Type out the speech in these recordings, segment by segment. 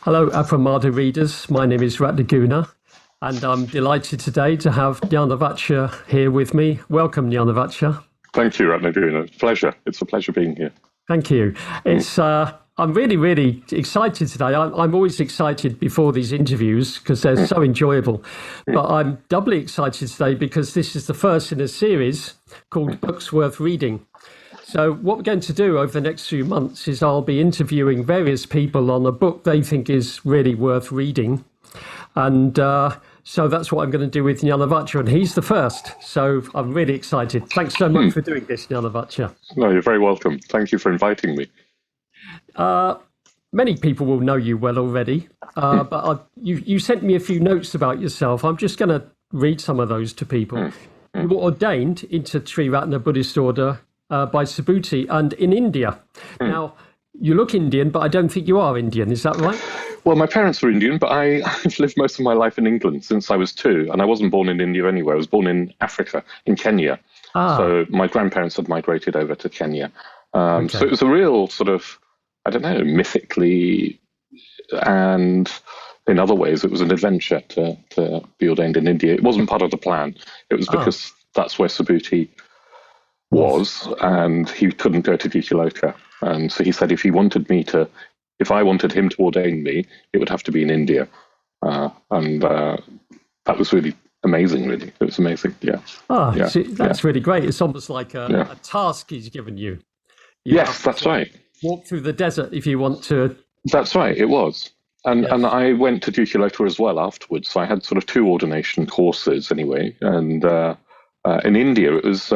Hello, Appramada readers. My name is Ratnaguna, and I'm delighted today to have Jñanavaca here with me. Welcome, Jñanavaca. Thank you, Ratnaguna. Pleasure. It's a pleasure being here. Thank you. I'm really excited today. I'm always excited before these interviews because they're so enjoyable. But I'm doubly excited today because this is the first in a series called Books Worth Reading. So what we're going to do over the next few months is I'll be interviewing various people on a book they think is really worth reading. And so that's what I'm going to do with Jñanavaca, and he's the first. So I'm really excited. Thanks so much for doing this, Jñanavaca. No, you're very welcome. Thank you for inviting me. Many people will know you well already, but you sent me a few notes about yourself. I'm just going to read some of those to people. You were ordained into Triratna Buddhist order by Subhuti and in India. Now, you look Indian, but I don't think you are Indian. Is that right? Well, my parents are Indian, but I've lived most of my life in England since I was 2, and I wasn't born in India anyway. I was born in Africa, in Kenya. So my grandparents had migrated over to Kenya. So it was a real sort of, I don't know, mythically, and in other ways, it was an adventure to be ordained in India. It wasn't part of the plan. It was because that's where Subhuti was, and he couldn't go to Jñanavaca. And so he said if I wanted him to ordain me, it would have to be in India. And that was really amazing, really. It was amazing, yeah. So that's really great. It's almost like a task he's given you. Yes, that's right. Walk through the desert if you want to. That's right, it was. And I went to Duality as well afterwards. So I had sort of 2 ordination courses anyway. And in India, it was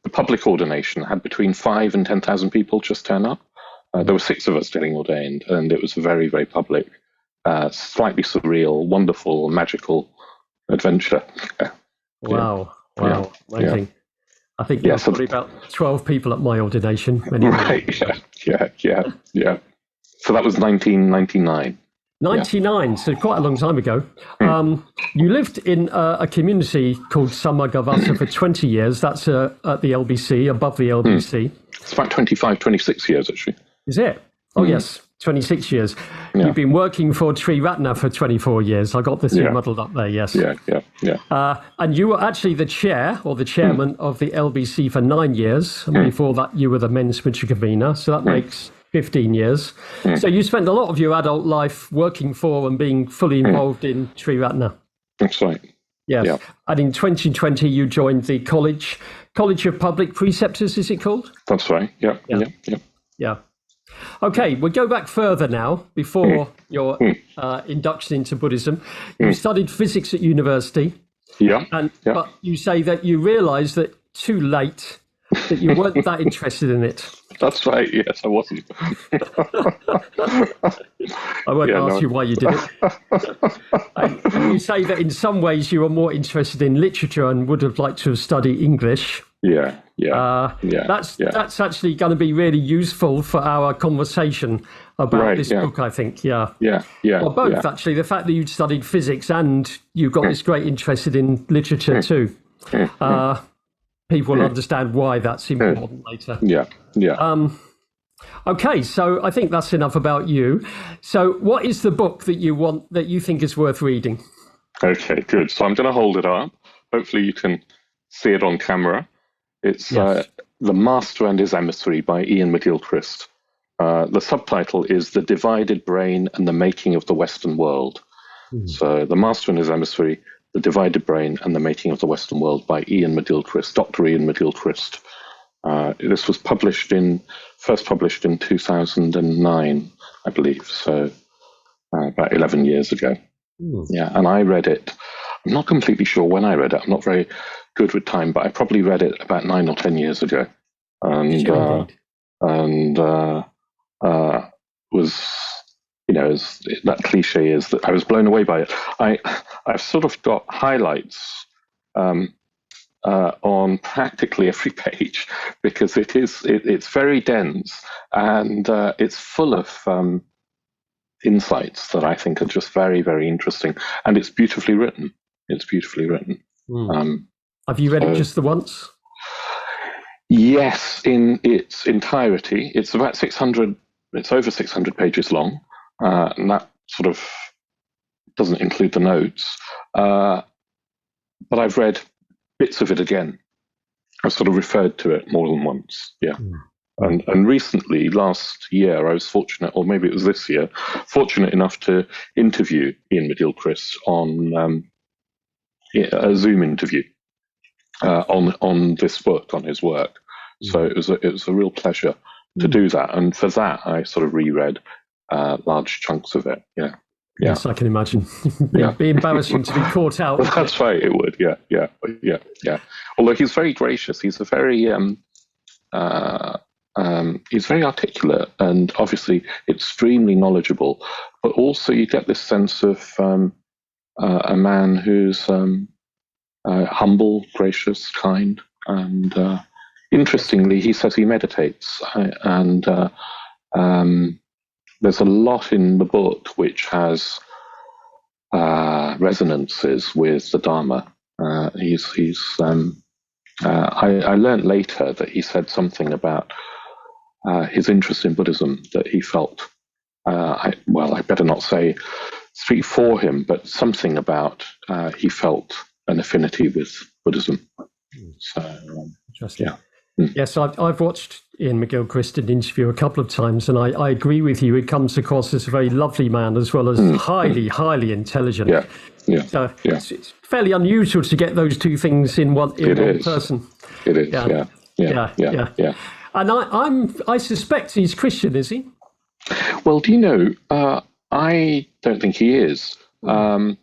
the public ordination had between 5,000 and 10,000 people just turn up. There were 6 of us getting ordained, and it was a very, very public, slightly surreal, wonderful, magical adventure. Wow. Amazing. I think there was probably about 12 people at my ordination. Right, yeah. So that was 1999. 99, so quite a long time ago. You lived in a community called Samagavasa for 20 years. That's at the LBC, above the LBC. It's about 25, 26 years, actually. Is it? Oh, yes, 26 years. Yeah. You've been working for Triratna for 24 years. I got the 2 muddled up there, yes. Yeah. And you were actually the chair or the chairman of the LBC for 9 years. And before that, you were the men's spiritual convener. So that makes 15 years. So you spent a lot of your adult life working for and being fully involved in Triratna. That's right. Yes. Yeah. And in 2020, you joined the College of Public Preceptors, is it called? That's right. Yeah. Okay, we'll go back further now, before your induction into Buddhism. You studied physics at university. But you say that you realised that too late that you weren't that interested in it. That's right, yes, I wasn't. I won't ask you why you did it. And you say that in some ways you were more interested in literature and would have liked to have studied English. That's actually going to be really useful for our conversation about this book, I think. Well, both, actually. The fact that you'd studied physics and you got this great interest in literature too. People will understand why that's important later. Okay, so I think that's enough about you. So what is the book that you think is worth reading? Okay, good. So I'm going to hold it up. Hopefully you can see it on camera. It's The Master and His Emissary by Iain McGilchrist. The subtitle is The Divided Brain and the Making of the Western World. So The Master and His Emissary, The Divided Brain and the Making of the Western World by Iain McGilchrist, Dr. Iain McGilchrist. This was first published in 2009, I believe, so about 11 years ago. And I read it. I'm not completely sure when I read it. I'm not very good with time, but I probably read it about 9 or 10 years ago. And was, as that cliche is, that I was blown away by it. I've sort of got highlights on practically every page because it's very dense and it's full of insights that I think are just very, very interesting, and it's beautifully written. Have you read it just the once? Yes, in its entirety. It's about 600. It's over 600 pages long, and that sort of doesn't include the notes, but I've read bits of it again. I've sort of referred to it more than once. Yeah. And recently, last year, I was fortunate, or maybe it was this year, fortunate enough to interview Iain McGilchrist on a Zoom interview on this book, on his work. So it was a real pleasure to do that, and for that, I sort of reread large chunks of it. Yeah. Yes, I can imagine. It'd be embarrassing to be caught out. Well, that's right. It would. Yeah. Although he's very gracious, he's a very he's very articulate and obviously extremely knowledgeable, but also you get this sense of a man who's humble, gracious, kind, and interestingly, he says he meditates, and there's a lot in the book which has resonances with the Dharma. I learned later that he said something about his interest in Buddhism, that he felt, I better not speak for him, but something about he felt an affinity with Buddhism. So, interesting. Yeah. Yes, I've watched Iain McGilchrist in an interview a couple of times, and I agree with you. It comes across as a very lovely man, as well as highly, highly intelligent. Yeah. It's fairly unusual to get those two things in one person. It is. Yeah. And I suspect he's Christian, is he? Well, do you know? I don't think he is. I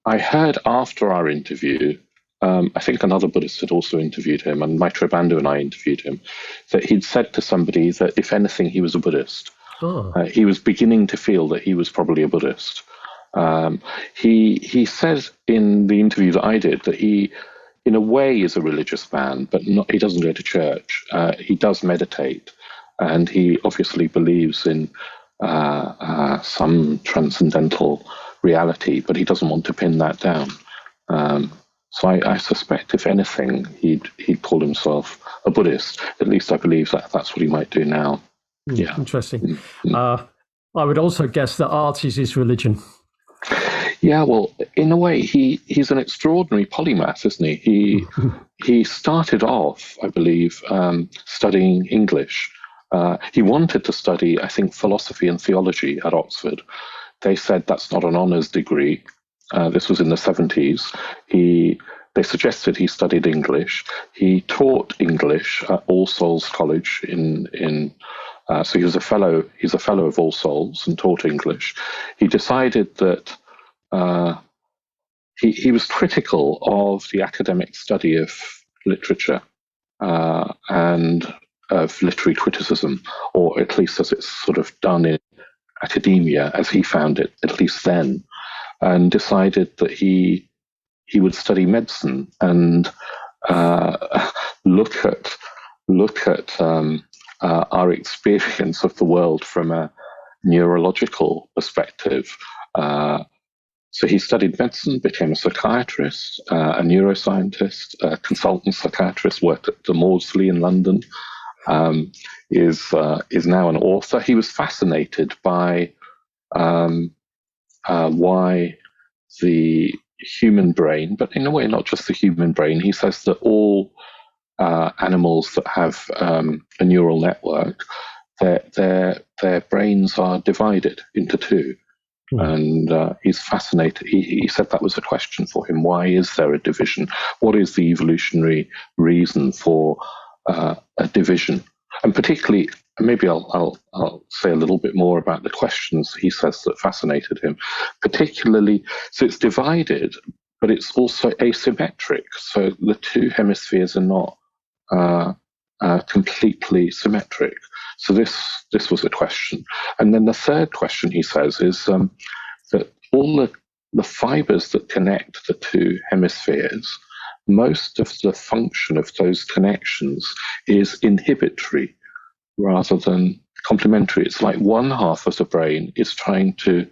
heard after our interview, I think another Buddhist had also interviewed him, and Maitreya Bandhu and I interviewed him, that he'd said to somebody that if anything, he was a Buddhist. He was beginning to feel that he was probably a Buddhist. He said in the interview that I did that he, in a way, is a religious man, but he doesn't go to church. He does meditate, and he obviously believes in some transcendental reality, but he doesn't want to pin that down. So I suspect, if anything, he'd call himself a Buddhist. At least I believe that's what he might do now. Yeah, interesting. I would also guess that art is his religion. Yeah, well, in a way, he's an extraordinary polymath, isn't he? He started off, I believe, studying English. He wanted to study, I think, philosophy and theology at Oxford. They said that's not an honours degree. This was in the 70s. They suggested he studied English. He taught English at All Souls College so he was a fellow. He's a fellow of All Souls and taught English. He decided that he was critical of the academic study of literature and of literary criticism, or at least as it's sort of done in academia, as he found it, at least then, and decided that he would study medicine and look at our experience of the world from a neurological perspective. So he studied medicine, became a psychiatrist, a neuroscientist, a consultant psychiatrist, worked at the Maudsley in London, is now an author. He was fascinated by why the human brain, but in a way not just the human brain. He says that all animals that have a neural network, their brains are divided into two. And he's fascinated. He said that was a question for him. Why is there a division? What is the evolutionary reason for a division? And particularly, maybe I'll say a little bit more about the questions he says that fascinated him. Particularly, so it's divided, but it's also asymmetric. So the two hemispheres are not completely symmetric. So this was a question. And then the third question, he says, is that all the fibers that connect the two hemispheres, most of the function of those connections is inhibitory rather than complementary. It's like one half of the brain is trying to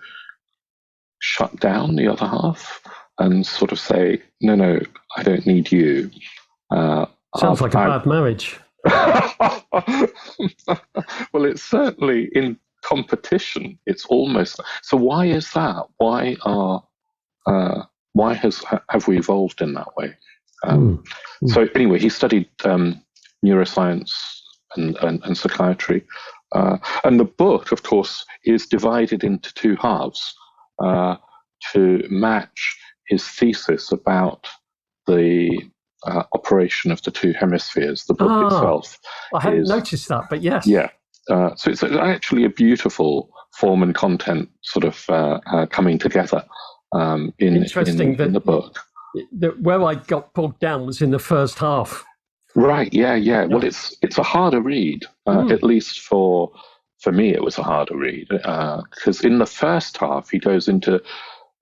shut down the other half and sort of say, no, I don't need you. Sounds like a bad marriage. Well, it's certainly in competition. It's almost so. Why is that? Have we evolved in that way? So anyway, he studied neuroscience and psychiatry, and the book, of course, is divided into two halves to match his thesis about the operation of the two hemispheres. The book itself. I hadn't noticed that, but yes. Yeah. So it's actually a beautiful form and content sort of coming together in the book. Where I got bogged down was in the first half. Right. Yeah. Well, it's a harder read. At least for me, it was a harder read because in the first half he goes into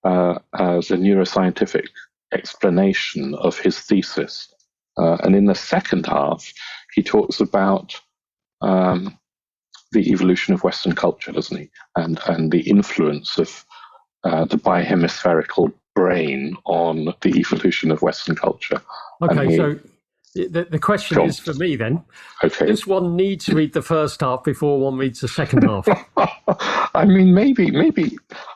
the neuroscientific explanation of his thesis, and in the second half he talks about the evolution of Western culture, doesn't he? And the influence of the bihemispherical brain on the evolution of Western culture. Okay, so the question is for me then. Okay. Does one need to read the first half before one reads the second half? I mean, maybe,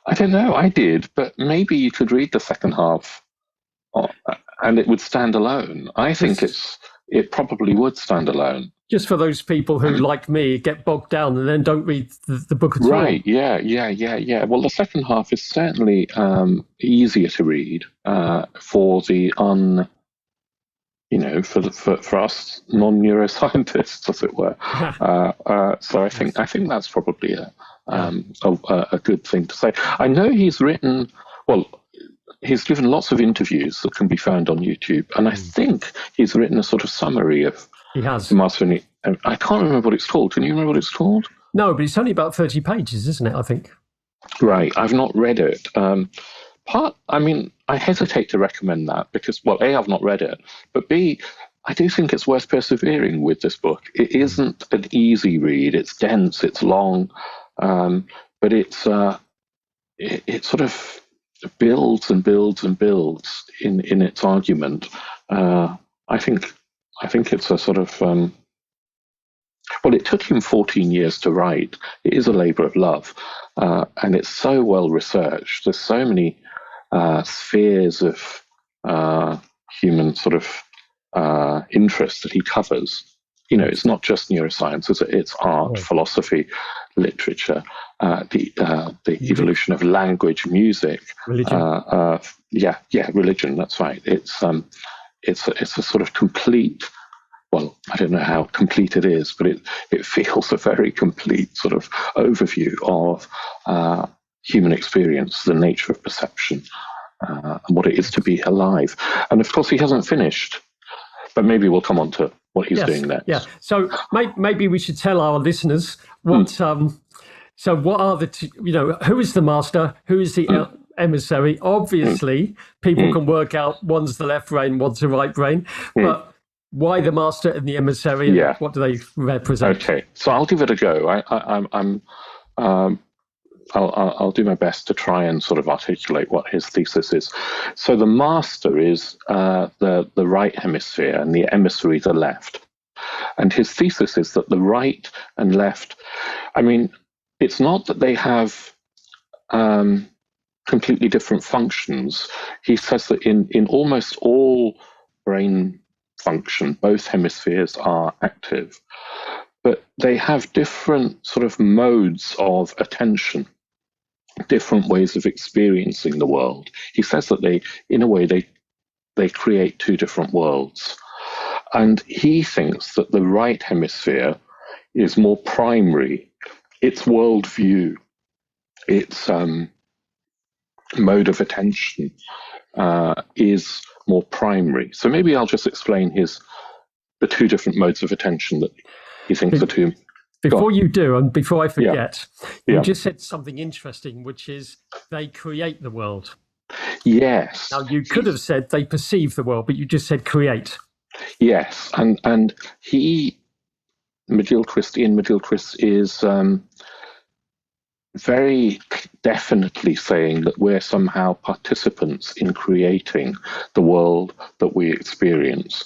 I don't know, I did, but maybe you could read the second half and it would stand alone. I think it probably would stand alone. Just for those people who, like me, get bogged down and then don't read the book at all. Right, yeah. Well, the second half is certainly easier to read for the for us non-neuroscientists, as it were. So I think that's probably a good thing to say. I know he's written, he's given lots of interviews that can be found on YouTube, and I think he's written a sort of summary of Master and I can't remember what it's called. Can you remember what it's called? No, but it's only about 30 pages, isn't it, I think? Right. I've not read it. I hesitate to recommend that because, A, I've not read it, but B, I do think it's worth persevering with this book. It isn't an easy read. It's dense, it's long, but it sort of builds and builds and builds in its argument. I think it's a sort of it took him 14 years to write. It is a labor of love, and it's so well researched. There's so many spheres of human sort of interest that he covers. It's not just neuroscience; it's art, philosophy, literature, the evolution of language, music, religion. Religion. That's right. It's a sort of complete. Well, I don't know how complete it is, but it feels a very complete sort of overview of human experience, the nature of perception, and what it is to be alive. And of course, he hasn't finished, but maybe we'll come on to what he's doing next. Yeah. So maybe we should tell our listeners what. So what are the who is the master? Who is the emissary? Obviously, people can work out one's the left brain, one's the right brain, but why the master and the emissary? And what do they represent? Okay, so I'll give it a go. I'll do my best to try and sort of articulate what his thesis is. So the master is the right hemisphere and the emissary the left. And his thesis is that the right and left, it's not that they have completely different functions. He says that in almost all brain function, both hemispheres are active, but they have different sort of modes of attention, different ways of experiencing the world. He says that they create two different worlds. And he thinks that the right hemisphere is more primary. Its worldview, its mode of attention is more primary. So maybe I'll just explain the two different modes of attention that he thinks are two. Before you do, and before I forget, you just said something interesting, which is they create the world. Yes. Now, you could have said they perceive the world, but you just said create. Yes, and Iain McGilchrist is very definitely saying that we're somehow participants in creating the world that we experience.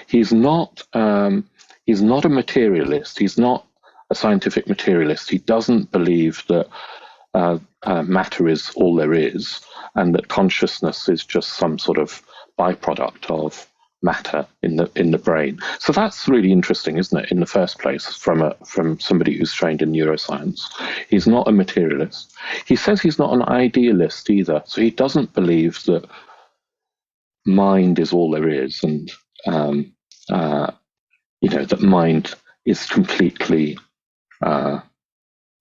He's not a materialist. He's not a scientific materialist. He doesn't believe that matter is all there is, and that consciousness is just some sort of byproduct of matter in the brain. So that's really interesting, isn't it? In the first place, from somebody who's trained in neuroscience, he's not a materialist. He says he's not an idealist either. So he doesn't believe that mind is all there is, and that mind is completely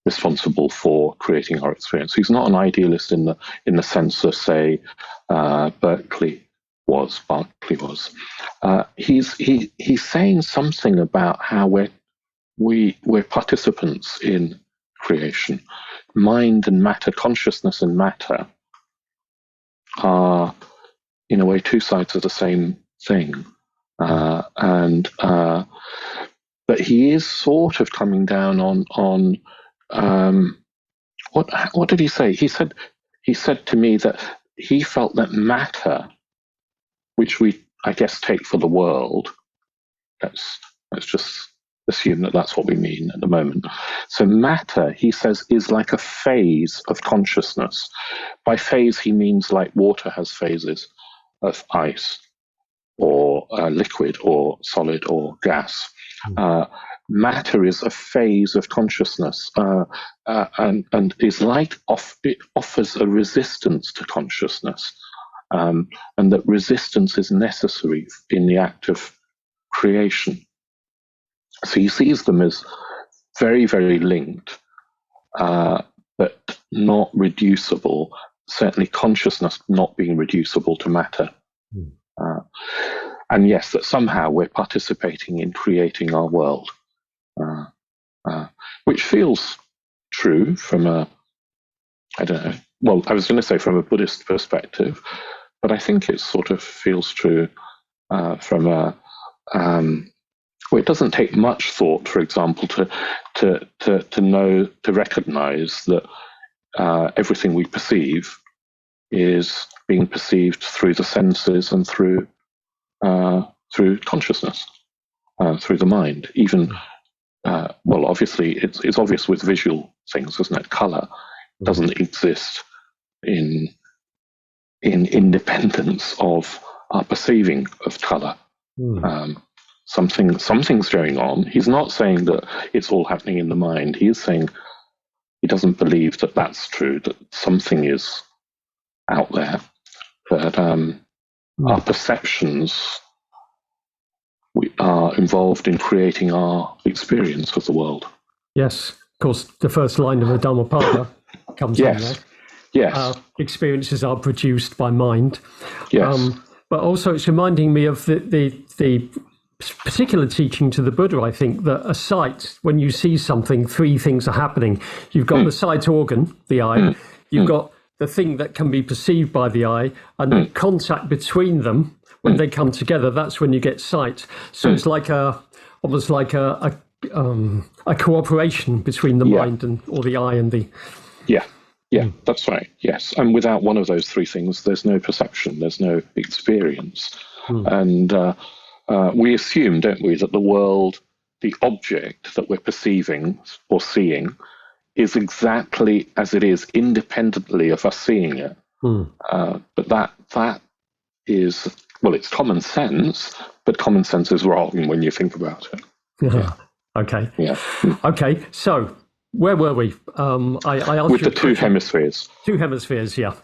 responsible for creating our experience. He's not an idealist in the sense of, say, Berkeley was. He's saying something about how we're participants in creation. Mind and matter, consciousness and matter, are in a way two sides of the same thing. But he is sort of coming down on what did he say? He said to me that he felt that matter, which we, I guess, take for the world, let's just assume that that's what we mean at the moment. So matter, he says, is like a phase of consciousness. By phase, he means like water has phases of ice or liquid or solid or gas. Matter is a phase of consciousness, and is like it offers a resistance to consciousness, and that resistance is necessary in the act of creation. So he sees them as very, very linked, but not reducible. Certainly, consciousness not being reducible to matter. And yes, that somehow we're participating in creating our world, which feels true from a, I don't know, well, I was going to say from a Buddhist perspective, but I think it sort of feels true from a, well, it doesn't take much thought, for example, to recognize that everything we perceive is being perceived through the senses and through consciousness, through the mind. Even well, obviously, it's obvious with visual things, isn't it? Color doesn't exist in independence of our perceiving of color. Something's going on. He's not saying that it's all happening in the mind. He is saying he doesn't believe that that's true, that something is out there, that our perceptions are involved in creating our experience of the world. Yes, of course, the first line of the Dhammapada comes in there. Yes. Experiences are produced by mind. Yes. But also it's reminding me of the particular teaching to the Buddha, I think, that a sight, when you see something, three things are happening. You've got the sight organ, the eye. You've got the thing that can be perceived by the eye, and the contact between them, when they come together, that's when you get sight. So it's like almost like a cooperation between the mind or the eye and the... Yeah, that's right, yes. And without one of those three things, there's no perception, there's no experience. And we assume, don't we, that the world, the object that we're perceiving or seeing, is exactly as it is, independently of us seeing it. But that is, well, it's common sense, but common sense is wrong when you think about it. Okay. Yeah. Okay, so where were we? I asked with the two hemispheres. Two hemispheres, yeah.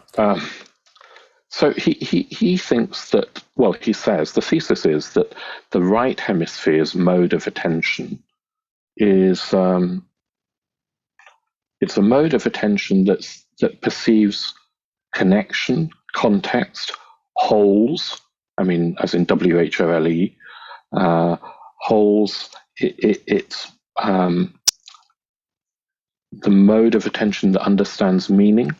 So he thinks that, well, he says the thesis is that the right hemisphere's mode of attention is it's a mode of attention that perceives connection, context, wholes. I mean, as in WHOLE, wholes. It's the mode of attention that understands meaning.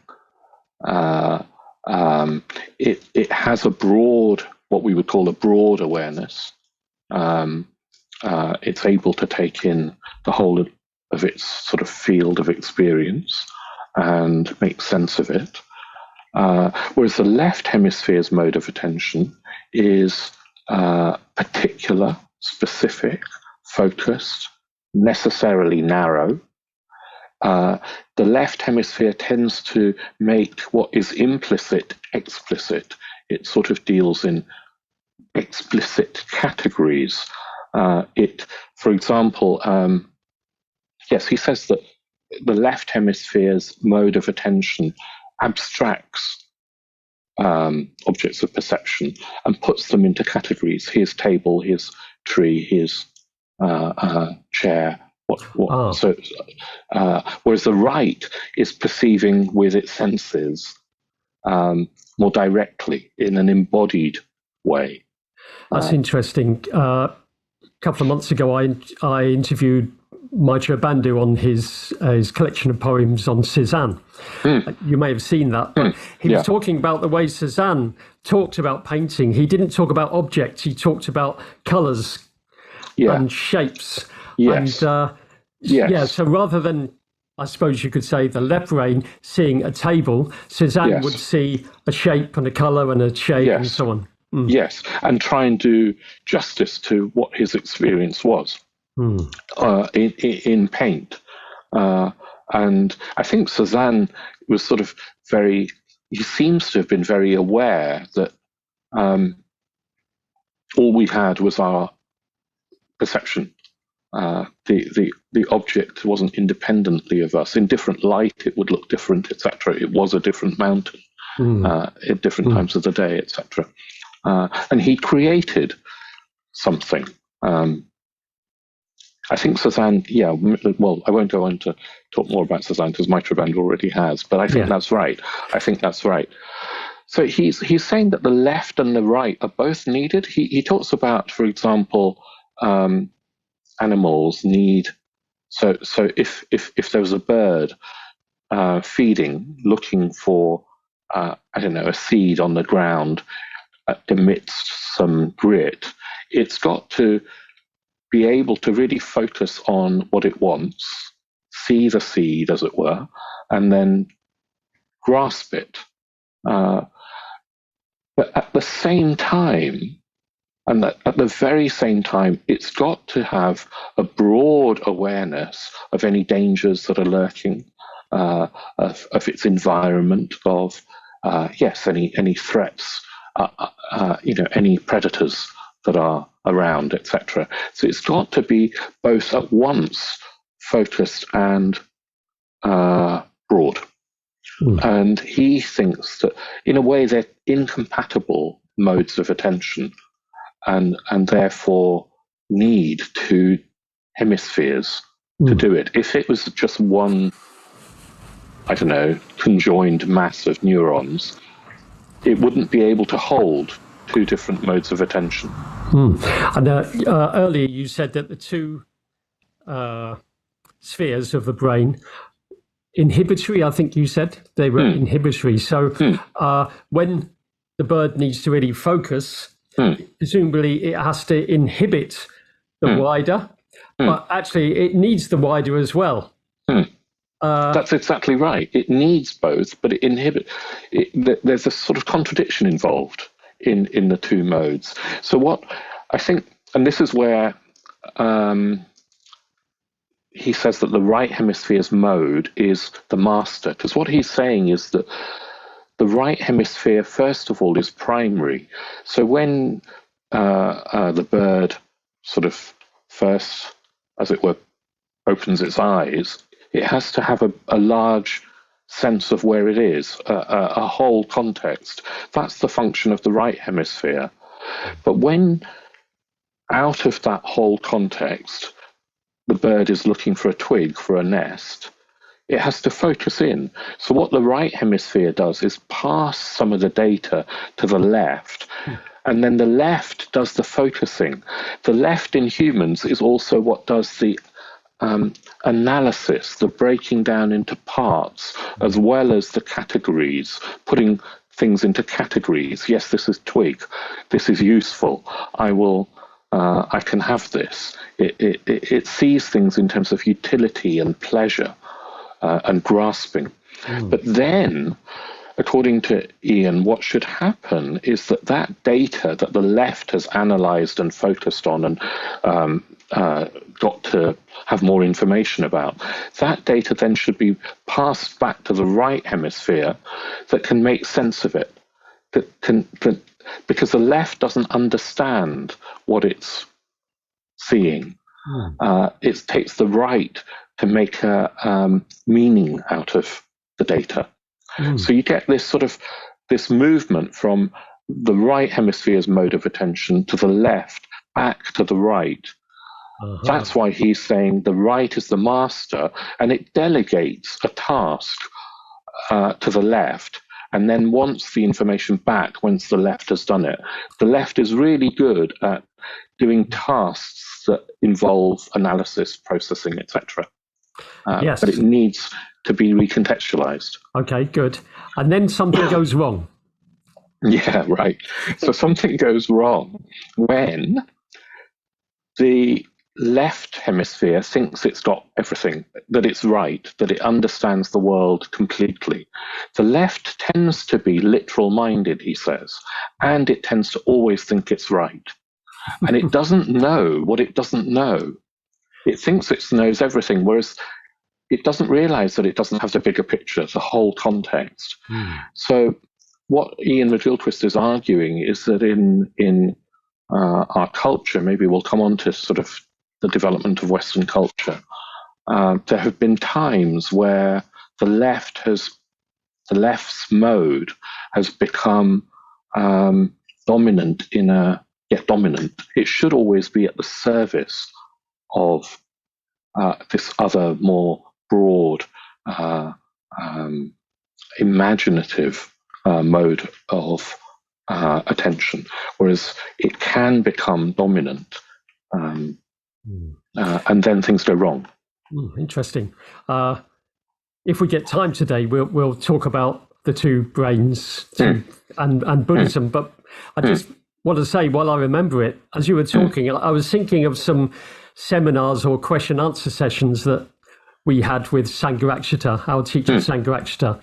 It has a broad, what we would call a broad awareness. It's able to take in the whole of its sort of field of experience and make sense of it. Whereas the left hemisphere's mode of attention is particular, specific, focused, necessarily narrow. The left hemisphere tends to make what is implicit explicit. It sort of deals in explicit categories. For example, yes, he says that the left hemisphere's mode of attention abstracts objects of perception and puts them into categories. His table, his tree, his chair. Whereas the right is perceiving with its senses more directly in an embodied way. That's interesting. A couple of months ago, I interviewed Maitreya Bandhu on his collection of poems on Cézanne. You may have seen that. But he was talking about the way Cézanne talked about painting. He didn't talk about objects. He talked about colours and shapes. Yes. And so rather than, I suppose you could say, the left brain seeing a table, Cézanne would see a shape and a colour and a shade and so on. Yes, and try and do justice to what his experience was in paint. And I think Cézanne was sort of he seems to have been very aware that all we had was our perception. The object wasn't independently of us. In different light, it would look different, etc. It was a different mountain at different times of the day, etc. And he created something. I think Cézanne, well, I won't go on to talk more about Cézanne because Maitreya Bandhu already has, but I think that's right. So he's saying that the left and the right are both needed. He talks about, for example, animals need, so if there was a bird feeding, looking for, a seed on the ground, amidst some grit, it's got to be able to really focus on what it wants, see the seed, as it were, and then grasp it. But at the same time, and at the very same time, it's got to have a broad awareness of any dangers that are lurking, of its environment, of any threats, any predators that are around, etc. So it's got to be both at once focused and broad. And he thinks that in a way they're incompatible modes of attention and therefore need two hemispheres to do it. If it was just one, conjoined mass of neurons, it wouldn't be able to hold two different modes of attention. And earlier you said that the two spheres of the brain, inhibitory, I think you said they were inhibitory. So when the bird needs to really focus, presumably it has to inhibit the wider, but actually it needs the wider as well. That's exactly right. It needs both, but it there's a sort of contradiction involved in the two modes. So what I think, and this is where he says that the right hemisphere's mode is the master, because what he's saying is that the right hemisphere, first of all, is primary. So when the bird sort of first, as it were, opens its eyes, it has to have a large sense of where it is, a whole context. That's the function of the right hemisphere. But when out of that whole context, the bird is looking for a twig, for a nest, it has to focus in. So what the right hemisphere does is pass some of the data to the left, and then the left does the focusing. The left in humans is also what does the analysis, the breaking down into parts, as well as the categories, putting things into categories. Yes, this is twig. This is useful. I can have this. It sees things in terms of utility and pleasure and grasping. But then, according to Iain, what should happen is that data that the left has analysed and focused on and got to have more information about. That data then should be passed back to the right hemisphere that can make sense of it. Because the left doesn't understand what it's seeing. It takes the right to make a meaning out of the data. So you get this movement from the right hemisphere's mode of attention to the left, back to the right. That's why he's saying the right is the master, and it delegates a task to the left, and then wants the information back once the left has done it. The left is really good at doing tasks that involve analysis, processing, etc. Yes. But it needs to be recontextualized. Okay, good. And then something goes wrong. Yeah, right. So something goes wrong when the left hemisphere thinks it's got everything, that it's right, that it understands the world completely. The left tends to be literal-minded, he says, and it tends to always think it's right. And it doesn't know what it doesn't know. It thinks it knows everything, whereas it doesn't realize that it doesn't have the bigger picture, the whole context. So what Iain McGilchrist is arguing is that in our culture, maybe we'll come on to sort of the development of Western culture, there have been times where the left's mode has become dominant dominant. It should always be at the service of this other more broad, imaginative mode of attention, whereas it can become dominant. And then things go wrong. Interesting. If we get time today, we'll talk about the two brains and Buddhism. But I just want to say, while I remember it, as you were talking, I was thinking of some seminars or question-answer sessions that we had with Sangharakshita, our teacher Sangharakshita.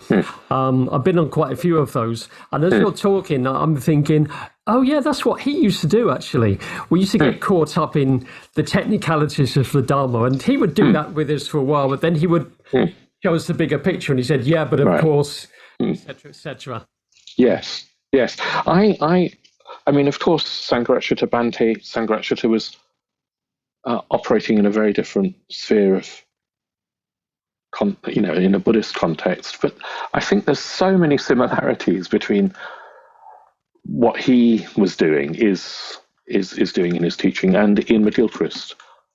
I've been on quite a few of those. And as you're talking, I'm thinking, oh yeah, that's what he used to do, actually. We used to get caught up in the technicalities of the Dharma, and he would do that with us for a while, but then he would show us the bigger picture, and he said, yeah, but of course, etc., etc. Yes. I mean, of course, Bhante Sangharakshita was operating in a very different sphere of, in a Buddhist context. But I think there's so many similarities between what he was doing is doing in his teaching and Iain McGilchrist.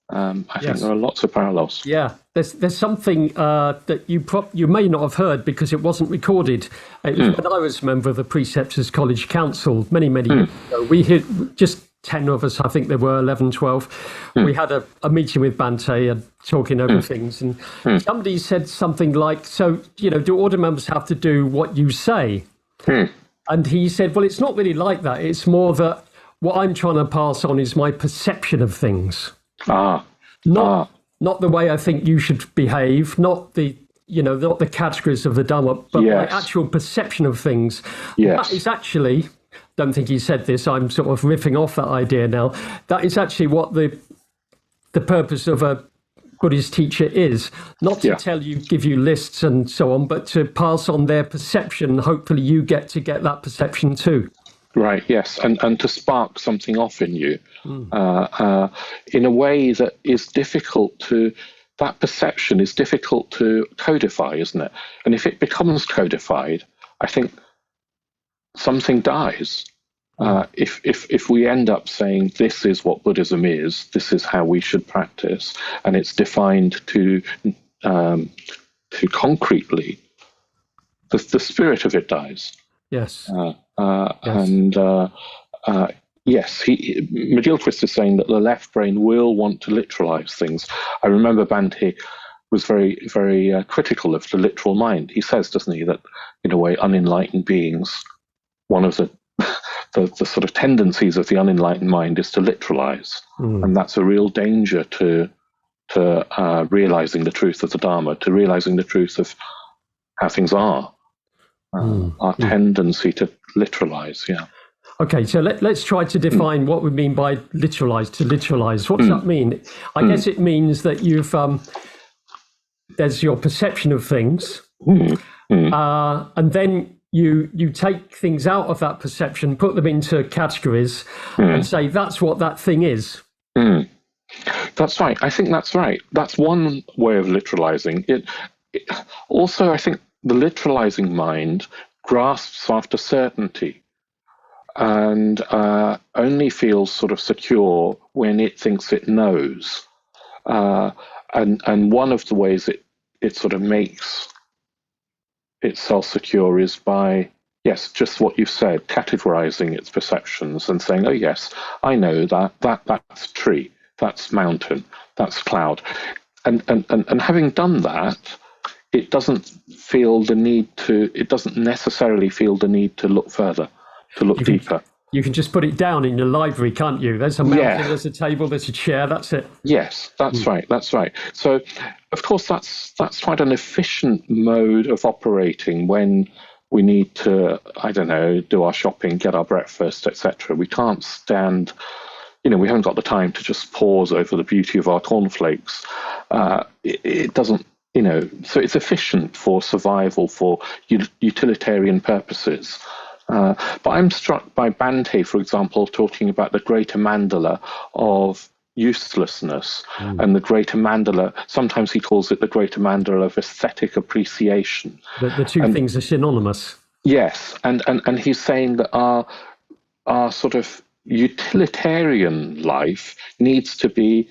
I think there are lots of parallels. Yeah, there's something that you may not have heard because it wasn't recorded. It was when I was a member of the Preceptors College Council many years ago. We had just 10 of us, I think there were 11, 12. We had a meeting with Bhante and talking over things, and somebody said something like, so, do order members have to do what you say? And he said, well, it's not really like that. It's more that what I'm trying to pass on is my perception of things. Not the way I think you should behave, not the categories of the Dhamma, but my actual perception of things. That is actually, don't think he said this, I'm sort of riffing off that idea now. That is actually what the purpose of a Buddhist teacher is, not to give you lists and so on, but to pass on their perception. Hopefully you get that perception too. Right, yes, and to spark something off in you in a way that is that perception is difficult to codify, isn't it? And if it becomes codified, I think something dies. If we end up saying this is what Buddhism is, this is how we should practice, and it's defined to concretely, the spirit of it dies. Yes. McGilchrist is saying that the left brain will want to literalize things. I remember Bhante was very, very critical of the literal mind. He says, doesn't he, that in a way, unenlightened beings, one of the sort of tendencies of the unenlightened mind is to literalize, and that's a real danger to realizing the truth of the Dharma, to realizing the truth of how things are. Our tendency to literalize, Okay, so let's try to define what we mean by literalize. To literalize, what does that mean? I guess it means that you've there's your perception of things, and then you take things out of that perception, put them into categories, and say that's what that thing is. That's right. I think that's right. That's one way of literalizing it. Also, I think the literalizing mind grasps after certainty and only feels sort of secure when it thinks it knows. And one of the ways it sort of makes itself secure is by, yes, just what you've said, categorizing its perceptions and saying, oh yes, I know that's tree, that's mountain, that's cloud. And having done that, it doesn't necessarily feel the need to look further, to look deeper. You can just put it down in your library, can't you? There's a mountain, there's a table, there's a chair, that's it. Yes, that's right, that's right. So, of course, that's quite an efficient mode of operating when we need to, I don't know, do our shopping, get our breakfast, etc. We can't stand, we haven't got the time to just pause over the beauty of our cornflakes. It doesn't, so it's efficient for survival, for utilitarian purposes. But I'm struck by Bhante, for example, talking about the greater mandala of uselessness and the greater mandala. Sometimes he calls it the greater mandala of aesthetic appreciation. The two things are synonymous. Yes, and he's saying that our sort of utilitarian life needs to be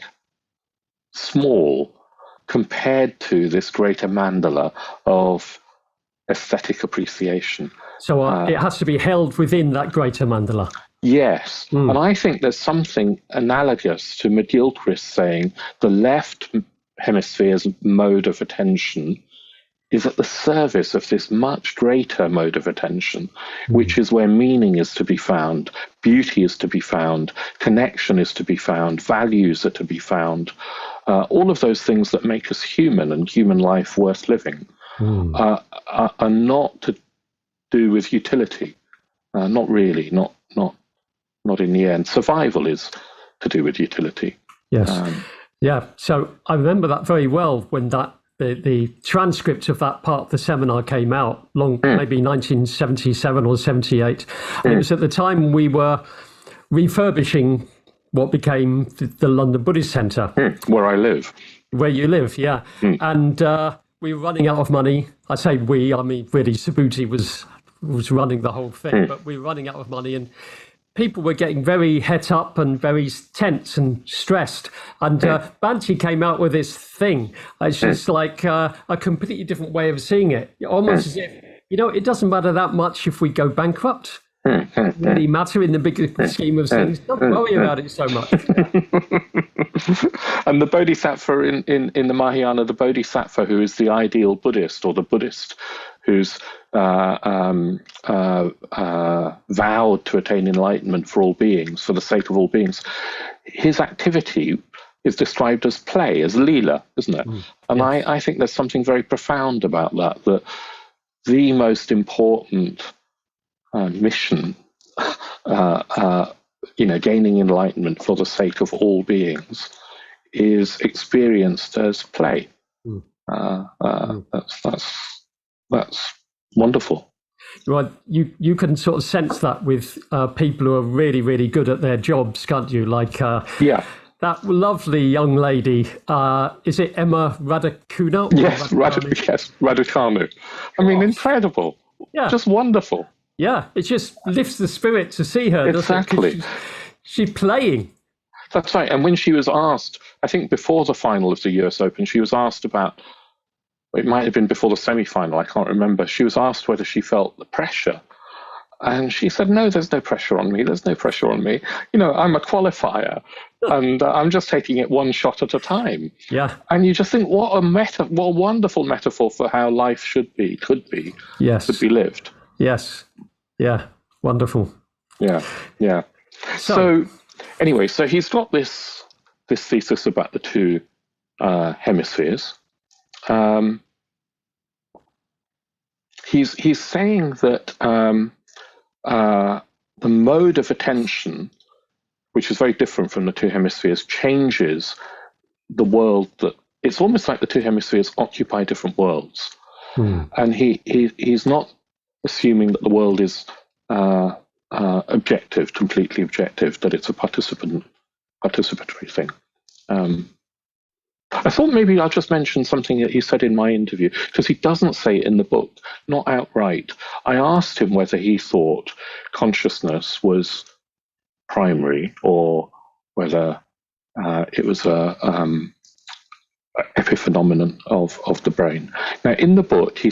small compared to this greater mandala of aesthetic appreciation. So it has to be held within that greater mandala. Yes, and I think there's something analogous to McGilchrist saying the left hemisphere's mode of attention is at the service of this much greater mode of attention, which is where meaning is to be found, beauty is to be found, connection is to be found, values are to be found. All of those things that make us human and human life worth living are not to do with utility. Not really, not in the end. Survival is to do with utility. Yes. Yeah. So I remember that very well when the transcript of that part of the seminar came out, maybe 1977 or 78. And it was at the time we were refurbishing what became the London Buddhist Centre. Where I live. Where you live, yeah. And we were running out of money. I say we, I mean really Subhuti was running the whole thing, but we were running out of money and people were getting very het up and very tense and stressed. And Bhante came out with this thing. It's just like a completely different way of seeing it. Almost as if, it doesn't matter that much if we go bankrupt. It doesn't really matter in the bigger scheme of things. Don't worry about it so much. And the Bodhisattva in the Mahayana, the Bodhisattva who is the ideal Buddhist, or the Buddhist who's vowed to attain enlightenment for all beings, for the sake of all beings, his activity is described as play, as lila, isn't it? And yes. I think there's something very profound about that the most important mission, gaining enlightenment for the sake of all beings, is experienced as play. That's wonderful. Well, you can sort of sense that with people who are really, really good at their jobs, can't you? Like that lovely young lady, is it Emma Raducanu? Yes, Raducanu. I mean, incredible. Yeah. Just wonderful. Yeah, it just lifts the spirit to see her. Exactly. She's playing. That's right. And when she was asked, I think before the final of the US Open, she was asked about, it might have been before the semi-final, I can't remember. She was asked whether she felt the pressure. And she said, no, there's no pressure on me. There's no pressure on me. I'm a qualifier and I'm just taking it one shot at a time. Yeah. And you just think, what a wonderful metaphor for how life could be yes. lived. Yes. Yeah. Wonderful. Yeah. Yeah. So anyway, so he's got this thesis about the two hemispheres. He's saying that the mode of attention, which is very different from the two hemispheres, changes the world. That it's almost like the two hemispheres occupy different worlds. And he's not assuming that the world is objective, completely objective, that it's a participatory thing. I thought maybe I'll just mention something that he said in my interview, because he doesn't say it in the book, not outright. I asked him whether he thought consciousness was primary or whether it was a epiphenomenon of the brain. Now, in the book, he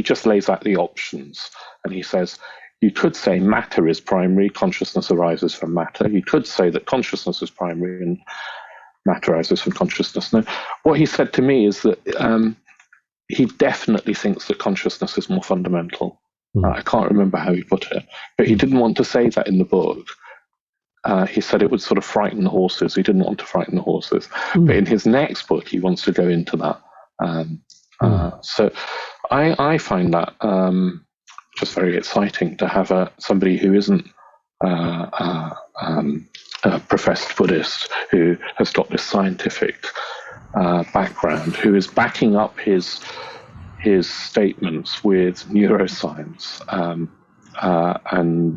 just lays out the options, and he says, you could say matter is primary, consciousness arises from matter. You could say that consciousness is primary and matter arises from consciousness. Now, what he said to me is that he definitely thinks that consciousness is more fundamental. I can't remember how he put it, but he didn't want to say that in the book. He said it would sort of frighten the horses. He didn't want to frighten the horses. But in his next book, he wants to go into that. So I find that just very exciting to have somebody who isn't a professed Buddhist, who has got this scientific background, who is backing up his statements with neuroscience and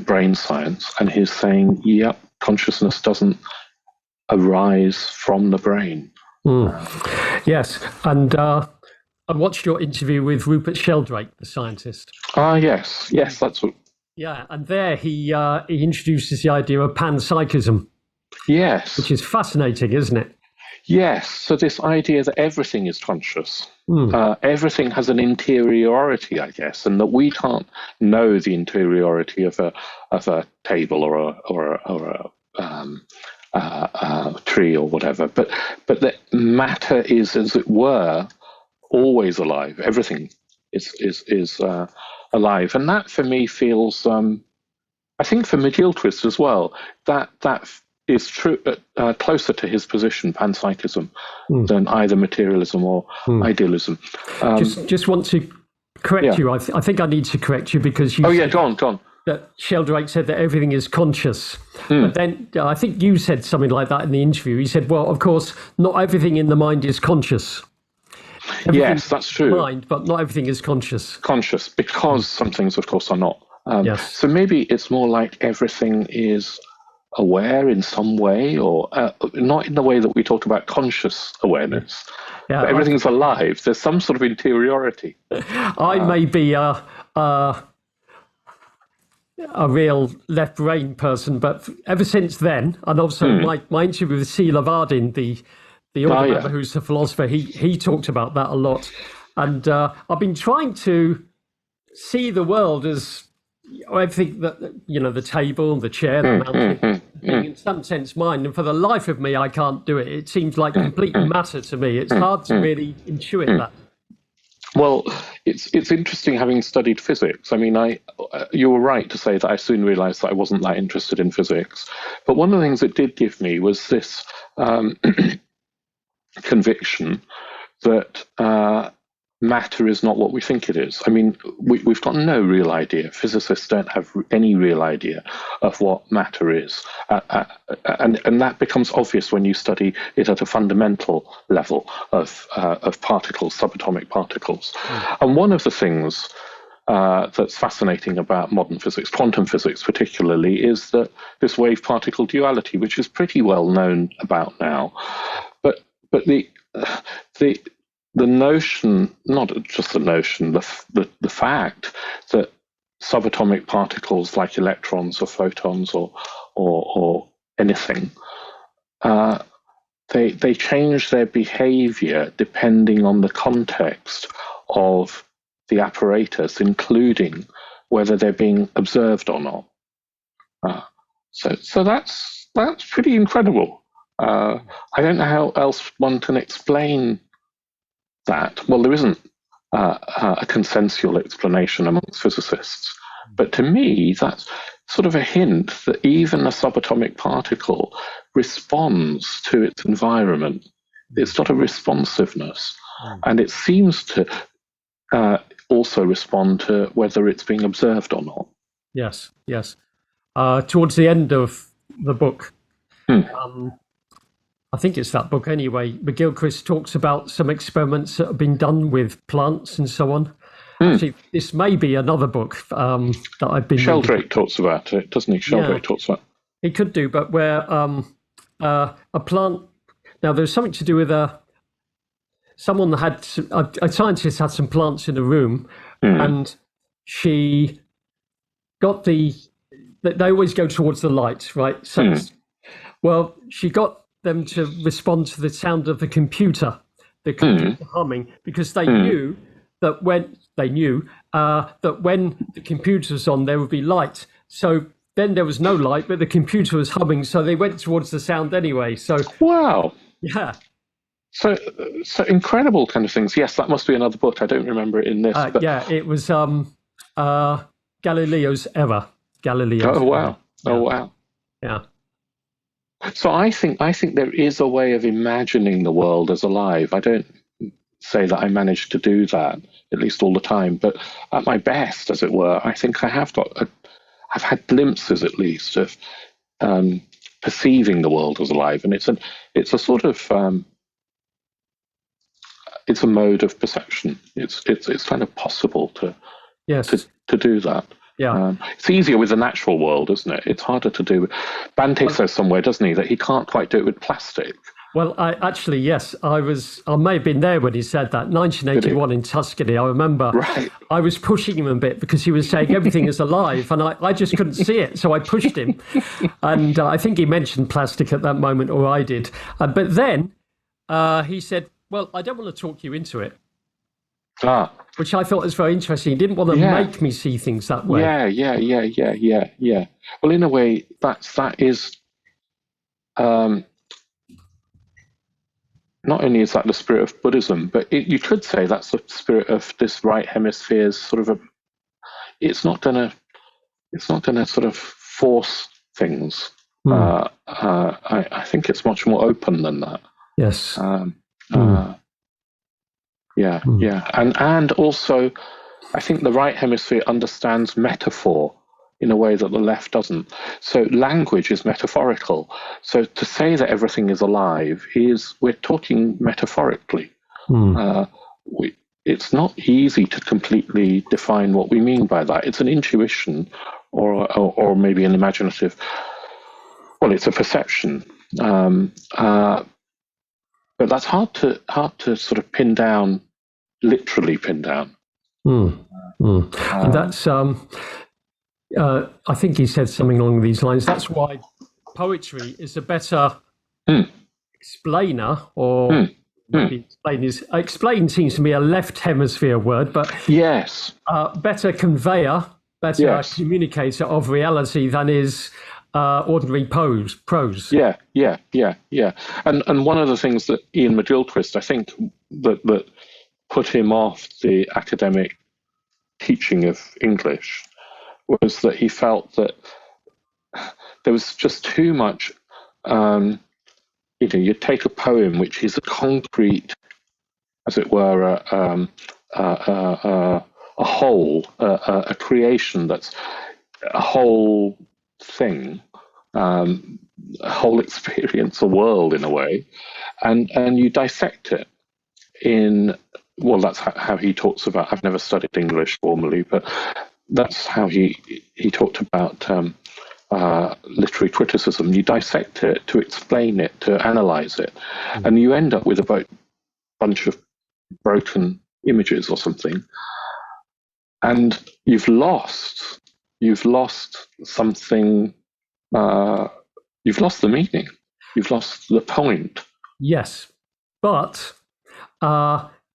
brain science, and he's saying, yep, consciousness doesn't arise from the brain. Yes, and I watched your interview with Rupert Sheldrake, the scientist. Yes, that's what. Yeah, and there he introduces the idea of panpsychism. Yes, which is fascinating, isn't it? Yes. So this idea that everything is conscious, everything has an interiority, I guess, and that we can't know the interiority of a table or a tree or whatever, but that matter is, as it were, always alive. Everything is alive, and that for me feels, I think for McGilchrist as well, that is true, closer to his position, panpsychism, than either materialism or idealism. Just want to correct you. I think I need to correct you because you. Go on. That Sheldrake said that everything is conscious. But then I think you said something like that in the interview. He said, well, of course, not everything in the mind is conscious. Yes, that's true. Mind, but not everything is conscious. Conscious, because some things, of course, are not. Yes. So maybe it's more like everything is aware in some way, or not in the way that we talk about conscious awareness. But everything's alive. There's some sort of interiority. I may be a real left brain person, but ever since then, and also my interview with Sila Vardin, the older member who's a philosopher, he talked about that a lot. And I've been trying to see the world as everything that, the table, the chair, the mountain, being in some sense mine. And for the life of me, I can't do it. It seems like complete matter to me. It's hard to really intuit that. Well, it's interesting having studied physics. I mean, you were right to say that I soon realized that I wasn't that interested in physics. But one of the things it did give me was this conviction that matter is not what we think it is. I mean, we've got no real idea. Physicists don't have any real idea of what matter is. And that becomes obvious when you study it at a fundamental level of particles, subatomic particles. And one of the things that's fascinating about modern physics, quantum physics particularly, is that this wave-particle duality, which is pretty well known about now. But the notion, not just the notion, the fact that subatomic particles like electrons or photons or anything, they change their behavior depending on the context of the apparatus, including whether they're being observed or not. So that's pretty incredible. I don't know how else one can explain that. Well, there isn't a consensual explanation amongst physicists, but to me, that's sort of a hint that even a subatomic particle responds to its environment. It's got a responsiveness, and it seems to also respond to whether it's being observed or not. Yes, yes. Towards the end of the book, I think it's that book anyway, McGilchrist talks about some experiments that have been done with plants and so on. Actually, this may be another book that I've been Sheldrake talks about it, doesn't he? Sheldrake talks about it. He could do, but where a plant... Now, there's something to do with someone had... A scientist had some plants in a room, and she got the... They always go towards the light, right? So, well, she got them to respond to the sound of the computer humming, because they knew that when the computer was on, there would be light. So then there was no light, but the computer was humming, so they went towards the sound anyway. So wow, yeah. So incredible kind of things. Yes, that must be another book. I don't remember it in this. But... Yeah, it was Galileo's Error. Galileo's Oh wow! Error. Oh wow! Yeah. So I think there is a way of imagining the world as alive. I don't say that I managed to do that, at least all the time, but at my best, as it were, I think I have I've had glimpses, at least, of perceiving the world as alive, and it's a sort of it's a mode of perception. It's kind of possible to do that. Yeah, it's easier with the natural world, isn't it? It's harder to do. Bante says somewhere, doesn't he, that he can't quite do it with plastic. Well, yes, I may have been there when he said that. 1981 in Tuscany, I remember. Right. I was pushing him a bit because he was saying everything is alive, and I just couldn't see it, so I pushed him. And I think he mentioned plastic at that moment, or I did. But then he said, well, I don't want to talk you into it. Which I thought was very interesting. He didn't want to make me see things that way. Yeah. Well, in a way, that is not only is that the spirit of Buddhism, but you could say that's the spirit of this right hemisphere's sort of it's not gonna sort of force things. I think it's much more open than that. Yes. And also, I think the right hemisphere understands metaphor in a way that the left doesn't. So language is metaphorical. So to say that everything is alive we're talking metaphorically. It's not easy to completely define what we mean by that. It's an intuition, or maybe an imaginative. Well, it's a perception. But that's hard to sort of literally pin down. And that's, I think he said something along these lines. That's why poetry is a better explainer, or maybe explain seems to me a left hemisphere word, but yes, better conveyor, better communicator of reality than is ordinary prose. Yeah. And one of the things that Iain McGilchrist, I think, that put him off the academic teaching of English was that he felt that there was just too much. You take a poem which is a concrete, as it were, a whole, a creation that's a whole thing, a whole experience, a world in a way, and you dissect it in. Well, that's how he talks about. I've never studied English formally, but that's how he talked about literary criticism. You dissect it to explain it, to analyze it, and you end up with a bunch of broken images or something, and you've lost something. You've lost the meaning. You've lost the point. Yes, but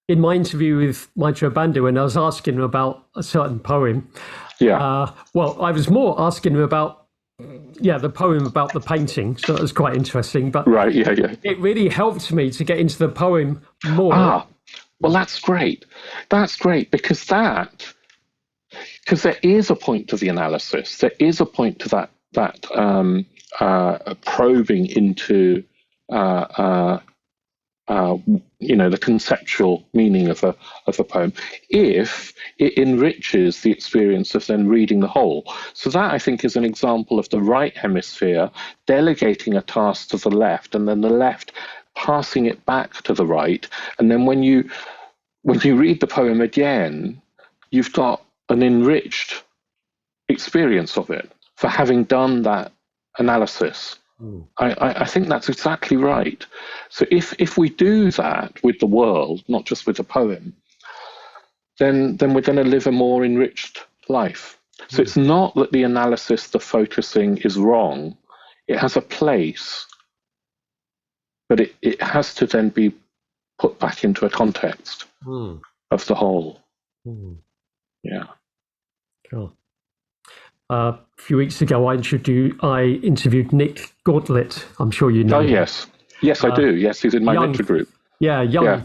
in my interview with Maitreya Bandhu, when I was asking him about a certain poem, well, I was more asking him about the poem about the painting, so that was quite interesting. But it really helped me to get into the poem more. Well, that's great. That's great because there is a point to the analysis. There is a point to that probing into the conceptual meaning of a poem, if it enriches the experience of then reading the whole. So that, I think, is an example of the right hemisphere delegating a task to the left, and then the left passing it back to the right. And then when you read the poem again, you've got an enriched experience of it for having done that analysis. I think that's exactly right. So if we do that with the world, not just with the poem, then we're going to live a more enriched life. So it's not that the analysis, the focusing is wrong. It has a place, but it has to then be put back into a context of the whole. Yeah. Cool. A few weeks ago, I interviewed Nick Gauntlett. I'm sure you know. Oh, yes. Yes, I do. Yes, he's in my lecture group. Yeah, young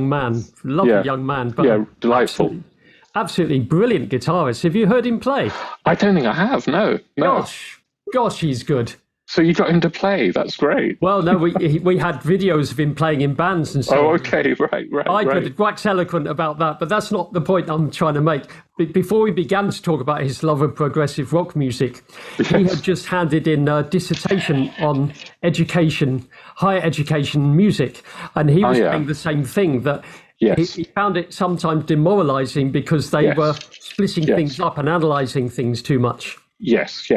man. Lovely young man. But delightful. Absolutely brilliant guitarist. Have you heard him play? I don't think I have, no. Gosh, he's good. So you got him to play. That's great. Well, no, we had videos of him playing in bands and so on. Oh, okay, right. I could wax eloquent about that, but that's not the point I'm trying to make. Before we began to talk about his love of progressive rock music, he had just handed in a dissertation on education, higher education music, and he was saying the same thing, that he found it sometimes demoralizing because they were splitting things up and analyzing things too much. Yes.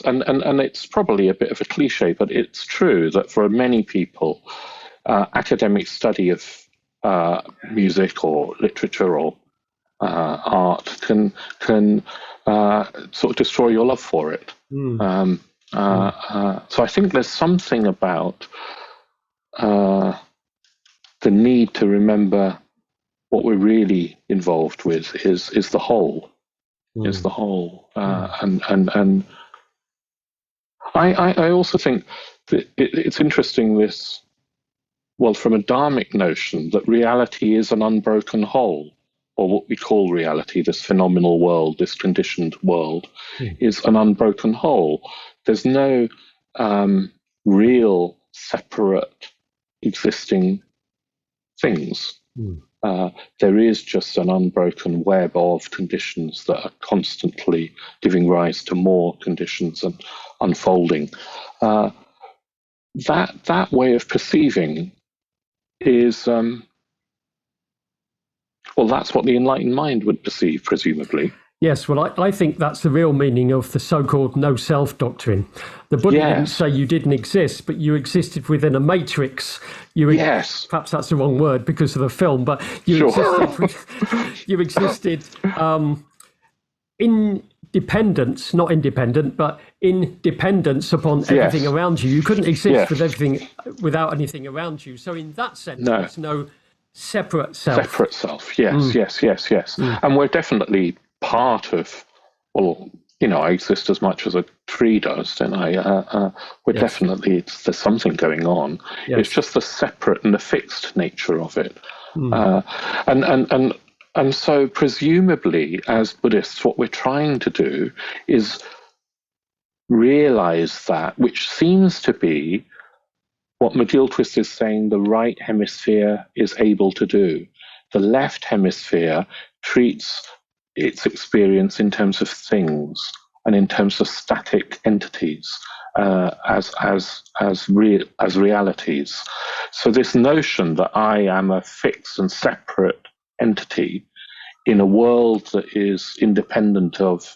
And it's probably a bit of a cliche, but it's true that for many people, academic study of music or literature or art can sort of destroy your love for it. So I think there's something about the need to remember what we're really involved with is the whole. Is the whole, and I also think that it's interesting from a dharmic notion that reality is an unbroken whole, or what we call reality, this phenomenal world, this conditioned world, is an unbroken whole. There's no real separate existing things. There is just an unbroken web of conditions that are constantly giving rise to more conditions and unfolding. That way of perceiving is, that's what the enlightened mind would perceive, presumably. Yes, well, I think that's the real meaning of the so-called no-self doctrine. The Buddha didn't say you didn't exist, but you existed within a matrix. Perhaps that's the wrong word because of the film, but you existed in dependence, not independent, but in dependence upon everything around you. You couldn't exist with everything without anything around you. So in that sense, there's no separate self. Separate self, yes. And we're definitely part of, I exist as much as a tree does, don't I? We're definitely, there's something going on. It's just the separate and the fixed nature of it. And so presumably, as Buddhists, what we're trying to do is realize that, which seems to be what McGilchrist is saying the right hemisphere is able to do. The left hemisphere treats its experience in terms of things and in terms of static entities as realities. So this notion that I am a fixed and separate entity in a world that is independent of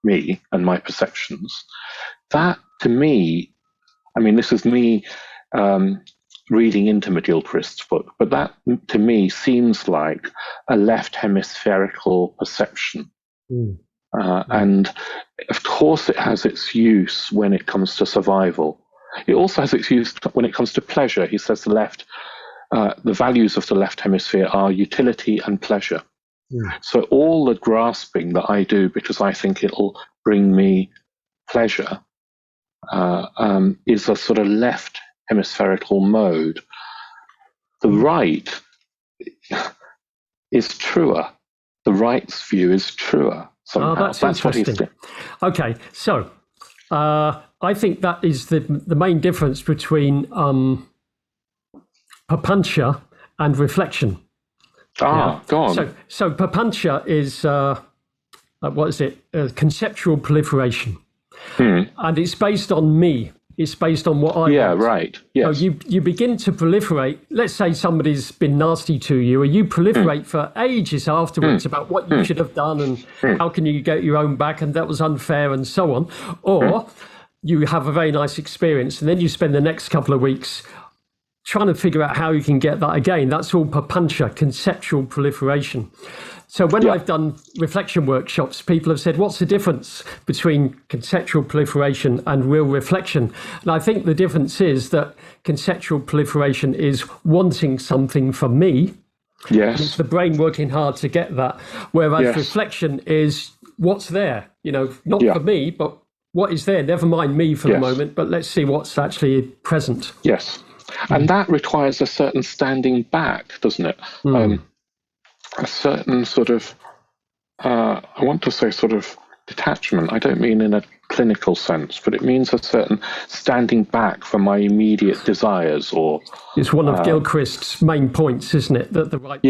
me and my perceptions, that to me, this is me reading into McGilchrist's book, but that to me seems like a left hemispherical perception. And of course it has its use when it comes to survival. It also has its use when it comes to pleasure. He says the values of the left hemisphere are utility and pleasure. So all the grasping that I do because I think it'll bring me pleasure is a sort of left hemispherical mode. The right is truer. The right's view is truer somehow. Oh, that's interesting. Okay, so I think that is the main difference between papancha and reflection. Go on. So papancha is what is it? Conceptual proliferation, and it's based on me. It's based on what I want. Right. Yes. So you begin to proliferate. Let's say somebody's been nasty to you, and you proliferate for ages afterwards about what you should have done and how can you get your own back, and that was unfair and so on. Or you have a very nice experience, and then you spend the next couple of weeks trying to figure out how you can get that again. That's all papancha, conceptual proliferation. So when I've done reflection workshops, people have said, what's the difference between conceptual proliferation and real reflection? And I think the difference is that conceptual proliferation is wanting something from me. Yes. It's the brain working hard to get that. Whereas reflection is what's there, not for me, but what is there. Never mind me for the moment, but let's see what's actually present. Yes. And that requires a certain standing back, doesn't it? A certain sort of, I want to say sort of detachment. I don't mean in a clinical sense, but it means a certain standing back from my immediate desires. Or it's one of Gilchrist's main points, isn't it? That the right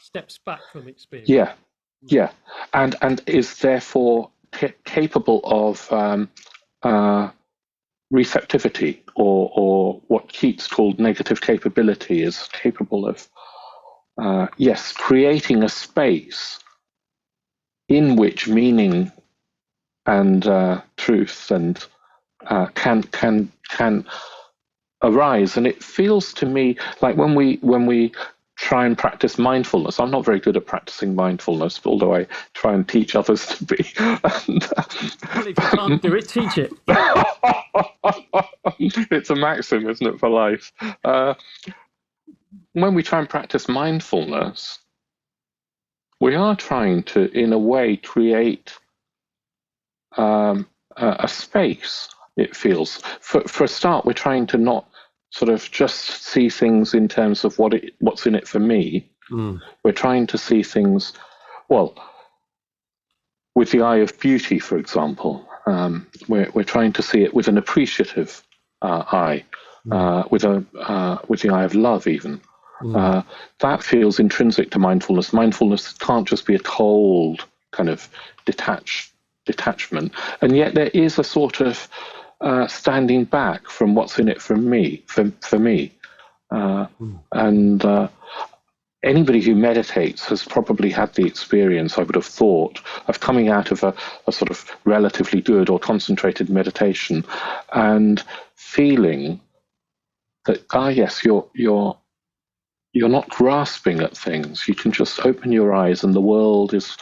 steps back from experience. Yeah, and is therefore capable of receptivity, or what Keats called negative capability, is capable of creating a space in which meaning and truth and can arise. And it feels to me like when we try and practice mindfulness. I'm not very good at practicing mindfulness, although I try and teach others to be. Well, if you can't do it, teach it. It's a maxim, isn't it, for life? When we try and practice mindfulness, we are trying to, in a way, create a space, it feels. For a start, we're trying to not sort of just see things in terms of what's in it for me. We're trying to see things, with the eye of beauty, for example. We're trying to see it with an appreciative eye, with the eye of love, even. That feels intrinsic to mindfulness. Mindfulness can't just be a cold kind of detachment, and yet there is a sort of standing back from what's in it for me. And anybody who meditates has probably had the experience, I would have thought, of coming out of a sort of relatively good or concentrated meditation and feeling that, yes, you're not grasping at things. You can just open your eyes and the world is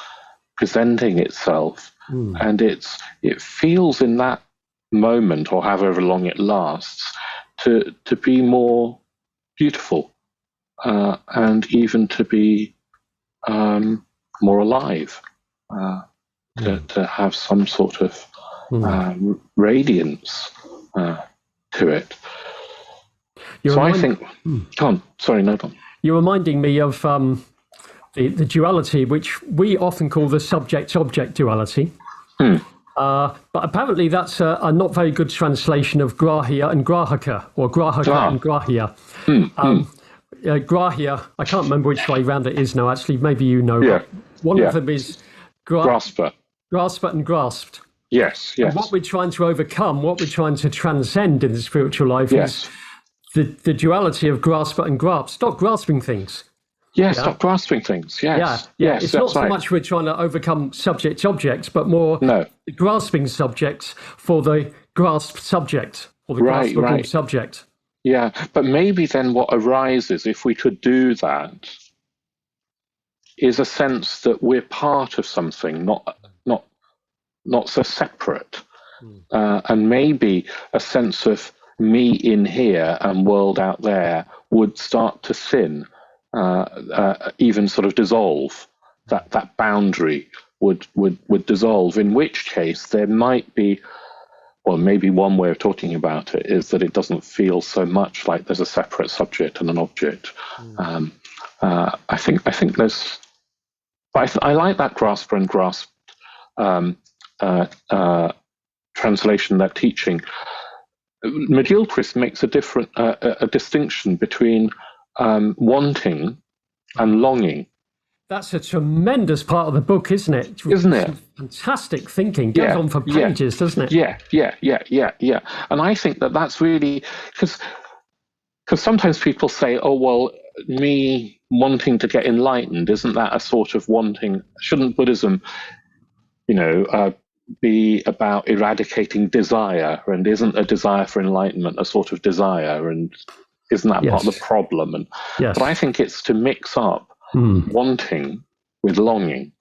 presenting itself. And it feels in that moment, or however long it lasts, to be more beautiful, and even to be more alive, to have some sort of radiance to it. I think. Go on. Sorry, no, go on. You're reminding me of the duality, which we often call the subject-object duality. But apparently that's a not very good translation of grahya and grahaka, or grahaka and grahya. Grahya, I can't remember which way round it is now, actually. Maybe you know. Yeah. One of them is grasper. Grasper and grasped. Yes. And what we're trying to overcome, what we're trying to transcend in the spiritual life is the duality of grasper and grasp. Stop grasping things. Stop grasping things. Yes. It's not so much we're trying to overcome subject-object, but more the grasping subject for the grasped subject, or the graspable subject. Yeah, but maybe then what arises, if we could do that, is a sense that we're part of something, not so separate, and maybe a sense of me in here and world out there would start to thin. Even sort of dissolve, that boundary would dissolve, in which case there might be, or maybe one way of talking about it is that it doesn't feel so much like there's a separate subject and an object. I think there's, I like that grasper and grasped translation, that teaching, McGilchrist makes a distinction between wanting and longing. That's a tremendous part of the book, isn't it? Isn't it? Fantastic thinking. Goes on for pages, doesn't it? Yeah. And I think that's really, because sometimes people say, oh, well, me wanting to get enlightened, isn't that a sort of wanting? Shouldn't Buddhism, be about eradicating desire? And isn't a desire for enlightenment a sort of desire? And isn't that part of the problem? And but I think it's to mix up wanting with longing,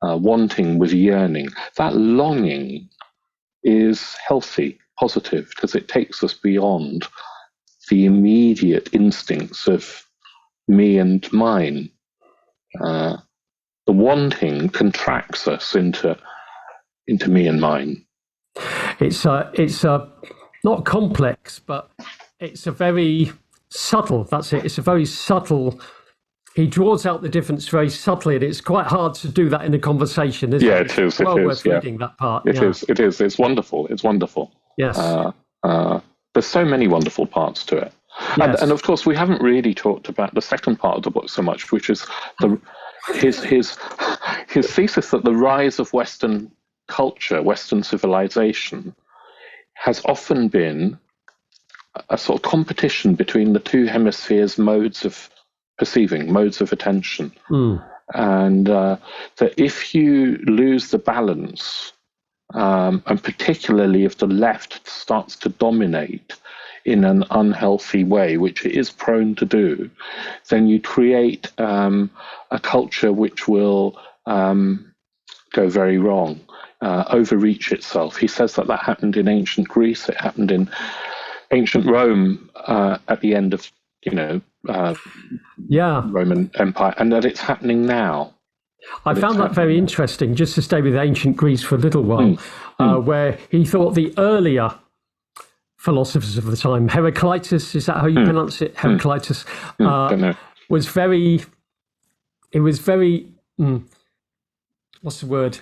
wanting with yearning. That longing is healthy, positive, because it takes us beyond the immediate instincts of me and mine. The wanting contracts us into me and mine. It's not complex, but it's a very subtle. That's it. It's a very subtle. He draws out the difference very subtly, and it's quite hard to do that in a conversation, isn't it? It is. Well worth reading that part. It is. It's wonderful. It's wonderful. Yes. There's so many wonderful parts to it. Yes. And of course, we haven't really talked about the second part of the book so much, which is his thesis that the rise of Western culture, Western civilization, has often been a sort of competition between the two hemispheres' modes of perceiving, modes of attention. And that if you lose the balance, and particularly if the left starts to dominate in an unhealthy way, which it is prone to do, then you create a culture which will go very wrong, overreach itself. He says that happened in ancient Greece, it happened in ancient Rome at the end of Roman Empire, and that it's happening now. I found that very interesting, just to stay with ancient Greece for a little while, where he thought the earlier philosophers of the time, Heraclitus, is that how you pronounce it? Heraclitus, was very, what's the word?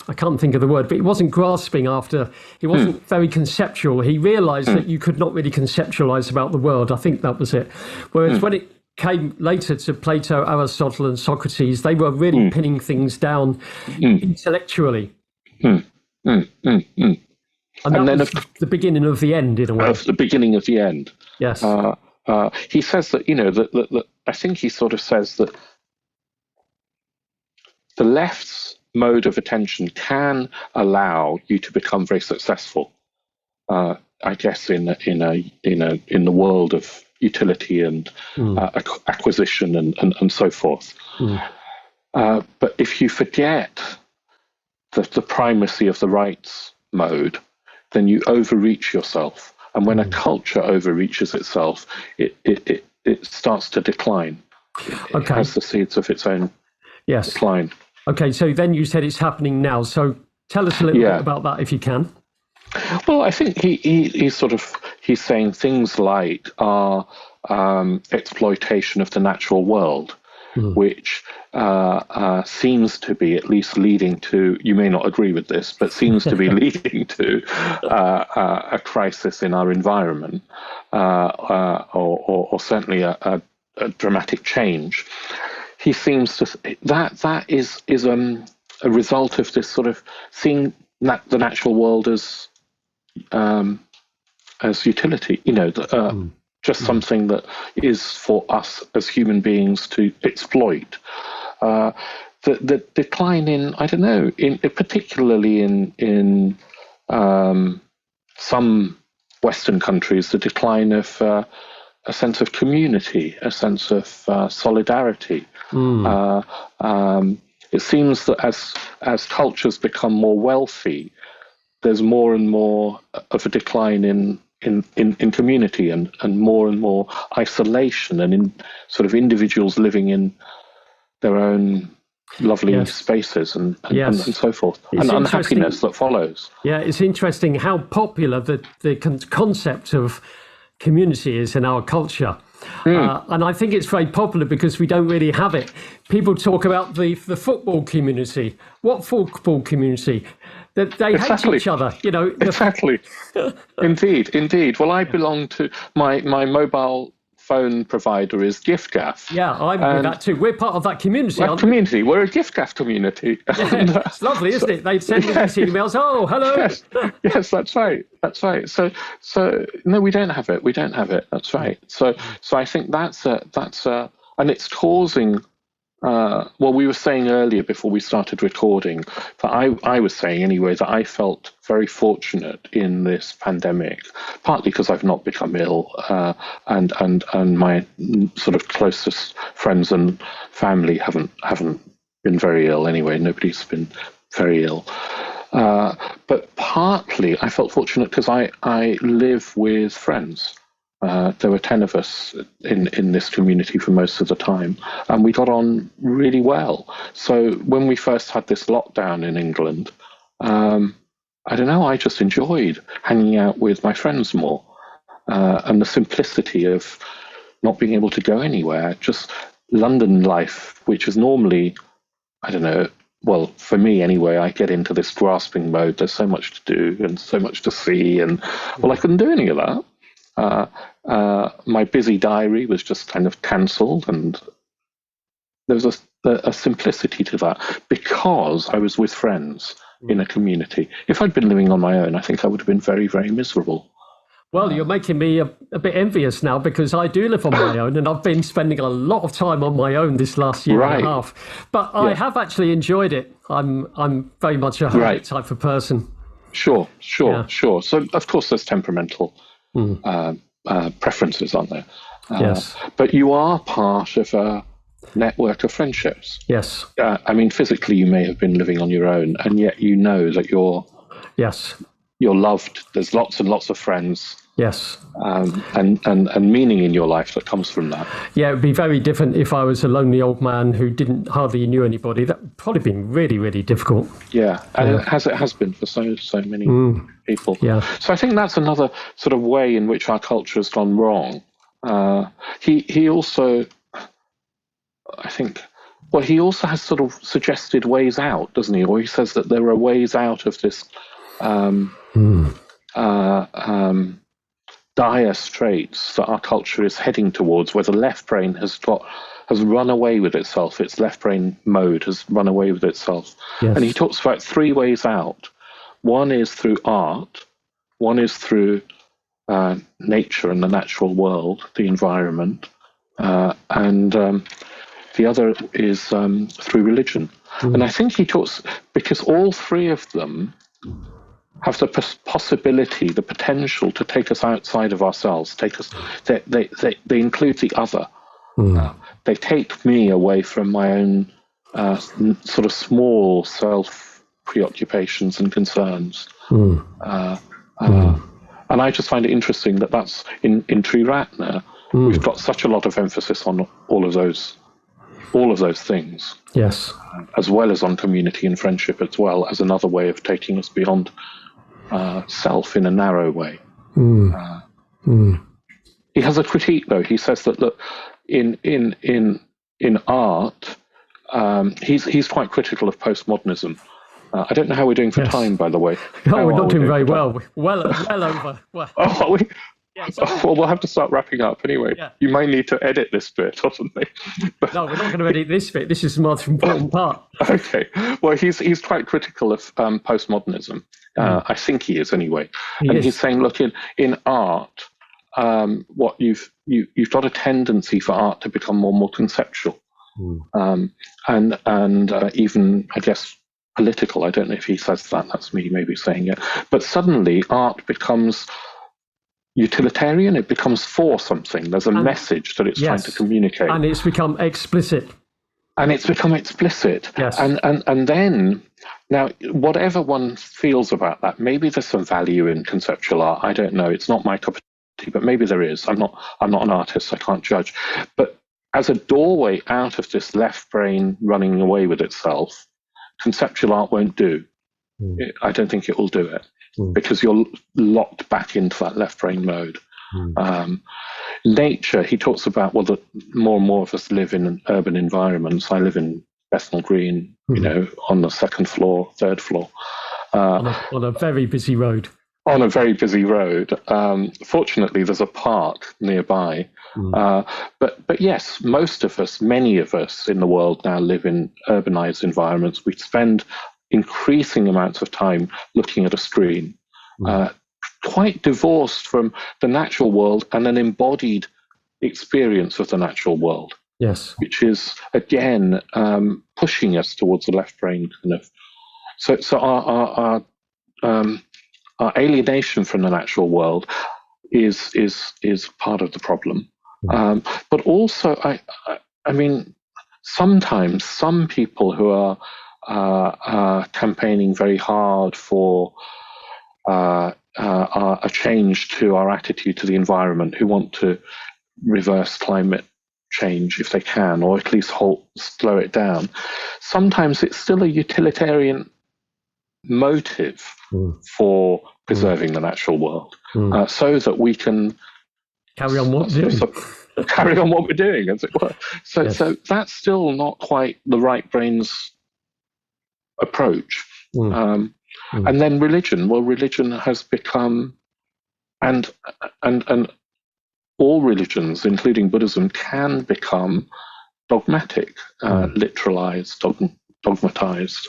I can't think of the word, but he wasn't grasping after, he wasn't very conceptual. He realized that you could not really conceptualize about the world. I think that was it. Whereas when it came later to Plato, Aristotle, and Socrates, they were really pinning things down intellectually. And that was the beginning of the end, in a way. The beginning of the end. Yes. He says that, that I think he sort of says that the left's mode of attention can allow you to become very successful, I guess, in the world of utility and acquisition and so forth. But if you forget the primacy of the rights mode, then you overreach yourself. And when a culture overreaches itself, it starts to decline. It has the seeds of its own decline. Okay, so then you said it's happening now. So tell us a little bit about that, if you can. Well, I think he's saying things like exploitation of the natural world, which seems to be at least leading to, you may not agree with this, but seems to be leading to a crisis in our environment, or certainly a dramatic change. He seems to that is a result of this sort of seeing the natural world as utility, just something that is for us as human beings to exploit. The decline in, I don't know, particularly in some Western countries, the decline of a sense of community, a sense of solidarity. It seems that as cultures become more wealthy, there's more and more of a decline in community and more isolation, and in sort of individuals living in their own lovely spaces and so forth, and unhappiness that follows. Yeah, it's interesting how popular the concept of community is in our culture. And I think it's very popular because we don't really have it. People talk about the football community. What football community? That they hate each other, you know. Exactly. Indeed. Well, I belong to my mobile phone provider is GiftGaff. Yeah, I'm with that too. We're part of that community. We're a GiftGaff community. Yeah, it's lovely, isn't it? They send me these emails. Oh, hello. Yes, that's right. So no, we don't have it. That's right. So I think that's and it's causing. Well, we were saying earlier before we started recording that I was saying anyway that I felt very fortunate in this pandemic, partly because I've not become ill, and my sort of closest friends and family haven't been very ill anyway. Nobody's been very ill, but partly I felt fortunate because I live with friends. There were 10 of us in this community for most of the time, and we got on really well. So when we first had this lockdown in England, I don't know, I just enjoyed hanging out with my friends more, and the simplicity of not being able to go anywhere, just London life, which is normally, I don't know, well, for me anyway, I get into this grasping mode. There's so much to do and so much to see, and well, I couldn't do any of that. My busy diary was just kind of cancelled, and there was a simplicity to that because I was with friends in a community. If I'd been living on my own, I think I would have been very, very miserable. Well, you're making me a bit envious now because I do live on my own, and I've been spending a lot of time on my own this last year and a half. But I have actually enjoyed it. I'm very much a hermit type of person. Sure. So of course there's temperamental preferences, aren't there? Yes. But you are part of a network of friendships. Yes. I mean, physically you may have been living on your own, and yet you know that you're loved. There's lots and lots of friends. Yes. And meaning in your life that comes from that. Yeah, it would be very different if I was a lonely old man who hardly knew anybody. That would probably been really, really difficult. Yeah, and it has been for so many people. Yeah. So I think that's another sort of way in which our culture has gone wrong. He also, I think, well, he also has sort of suggested ways out, doesn't he? Or he says that there are ways out of this dire straits that our culture is heading towards, where the left brain has run away with itself. Its left brain mode has run away with itself. Yes. And he talks about 3 ways out. One is through art. One is through nature and the natural world, the environment. And the other is through religion. And I think he talks, because all 3 of them have the possibility, the potential to take us outside of ourselves. They include the other. They take me away from my own sort of small self preoccupations and concerns. And I just find it interesting that that's in Triratna. We've got such a lot of emphasis on all of those things. Yes, as well as on community and friendship, as well as another way of taking us beyond self in a narrow way. He has a critique, though. He says that look, in art, he's quite critical of postmodernism. I don't know how we're doing for time, by the way. We're not doing very well. Well over. Well. Oh, are we? Yeah, well, we'll have to start wrapping up anyway. Yeah. You might need to edit this bit or something. No, we're not going to edit this bit. This is the most important part. Okay. Well, he's quite critical of postmodernism. I think he is anyway. He's saying, look, in art, what you've got a tendency for art to become more and more conceptual, and even, I guess, political. I don't know if he says that. That's me maybe saying it. But suddenly, art becomes utilitarian. It becomes for something. There's a message that it's trying to communicate, and it's become explicit. Yes. And then now, whatever one feels about that, maybe there's some value in conceptual art. I don't know. It's not my cup of tea, but maybe there is. I'm not an artist. I can't judge. But as a doorway out of this left brain running away with itself, conceptual art won't do. I don't think it will do it. Because you're locked back into that left brain mode. nature, he talks about, well, that more and more of us live in urban environments. I live in Bethnal Green, on the second floor, third floor. On a very busy road. On a very busy road. Fortunately, there's a park nearby. But yes, most of us, many of us in the world now live in urbanized environments. We spend increasing amounts of time looking at a screen, quite divorced from the natural world and an embodied experience of the natural world. Yes. Which is, again, pushing us towards the left brain kind of. So our alienation from the natural world is part of the problem. But also, I mean, sometimes some people who are campaigning very hard for a change to our attitude to the environment, who want to reverse climate change if they can, or at least slow it down. Sometimes it's still a utilitarian motive for preserving the natural world, so that we can carry on what we're doing. Carry on what we're doing, as it were. So that's still not quite the right brain's approach. And then religion. Well, religion has become, and all religions, including Buddhism, can become dogmatic, literalized, dogmatized,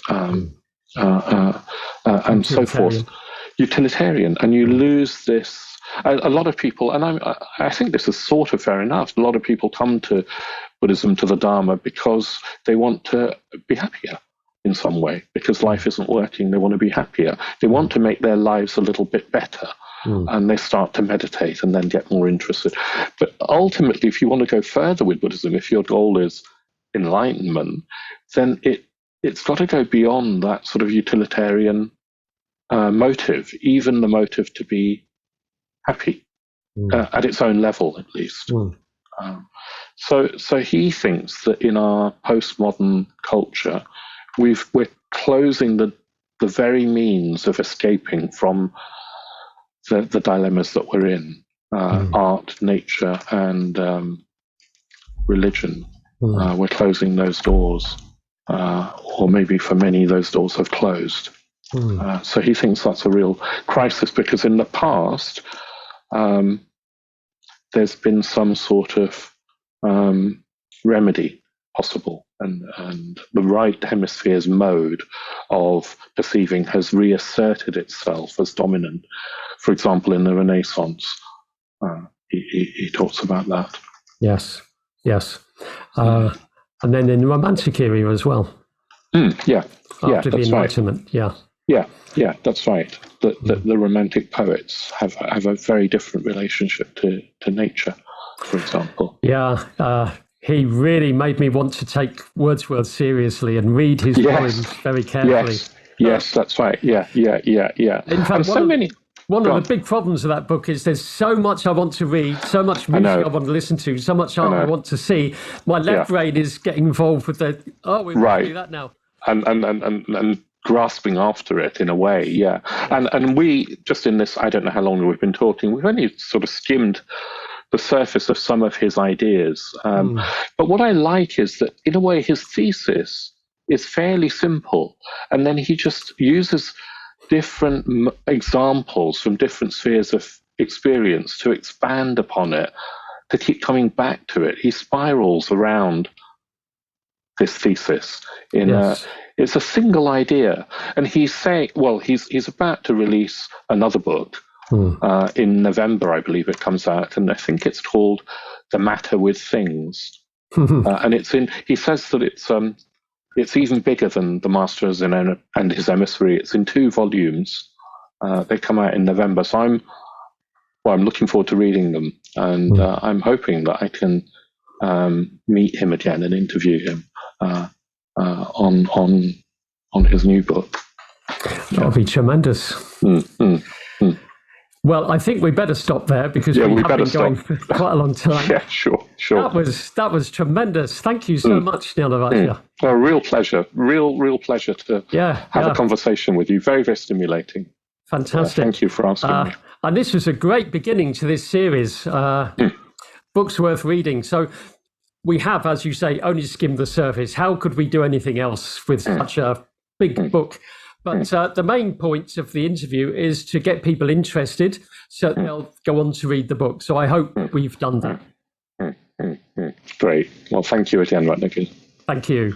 and so forth. Utilitarian. And you lose this. A lot of people, and I think this is sort of fair enough, a lot of people come to Buddhism, to the Dharma, because they want to be happier in some way, because life isn't working. They want to be happier. They want to make their lives a little bit better. And they start to meditate and then get more interested. But ultimately, if you want to go further with Buddhism, if your goal is enlightenment, then it's got to go beyond that sort of utilitarian motive, even the motive to be happy, at its own level, at least. So he thinks that in our postmodern culture, we're closing the very means of escaping from the dilemmas that we're in, art, nature, and religion. We're closing those doors, or maybe for many, those doors have closed. So he thinks that's a real crisis, because in the past, there's been some sort of remedy possible, and the right hemisphere's mode of perceiving has reasserted itself as dominant. For example, in the Renaissance, he talks about that. Yes. And then in the Romantic era as well. After the Enlightenment, right. Yeah, that's right. The Romantic poets have a very different relationship to nature, for example. He really made me want to take Wordsworth seriously and read his poems very carefully. Yes, that's right. Yeah. In fact, one of the big problems of that book is there's so much I want to read, so much music I want to listen to, so much art I want to see. My left brain is getting involved with we want to do that now. And grasping after it in a way, And we, just in this, I don't know how long we've been talking, we've only sort of skimmed the surface of some of his ideas. But what I like is that, in a way, his thesis is fairly simple. And then he just uses different examples from different spheres of experience to expand upon it, to keep coming back to it. He spirals around this thesis it's a single idea. And he's saying, well, he's about to release another book in November, I believe it comes out, and I think it's called The Matter with Things. And he says that it's even bigger than The Master and His Emissary. It's in 2 volumes. They come out in November. So I'm looking forward to reading them, and I'm hoping that I can meet him again and interview him on his new book. That'll be tremendous. Well, I think we better stop there, because we have been going for quite a long time. Yeah, sure. That was tremendous. Thank you so much, Jñanavaca. A real pleasure. Real pleasure to have a conversation with you. Very, very stimulating. Fantastic. Thank you for asking me. And this was a great beginning to this series. Books Worth Reading. So we have, as you say, only skimmed the surface. How could we do anything else with such a big book? But the main point of the interview is to get people interested so they'll go on to read the book. So I hope we've done that. Great. Well, thank you again, Ratnaguna. Thank you.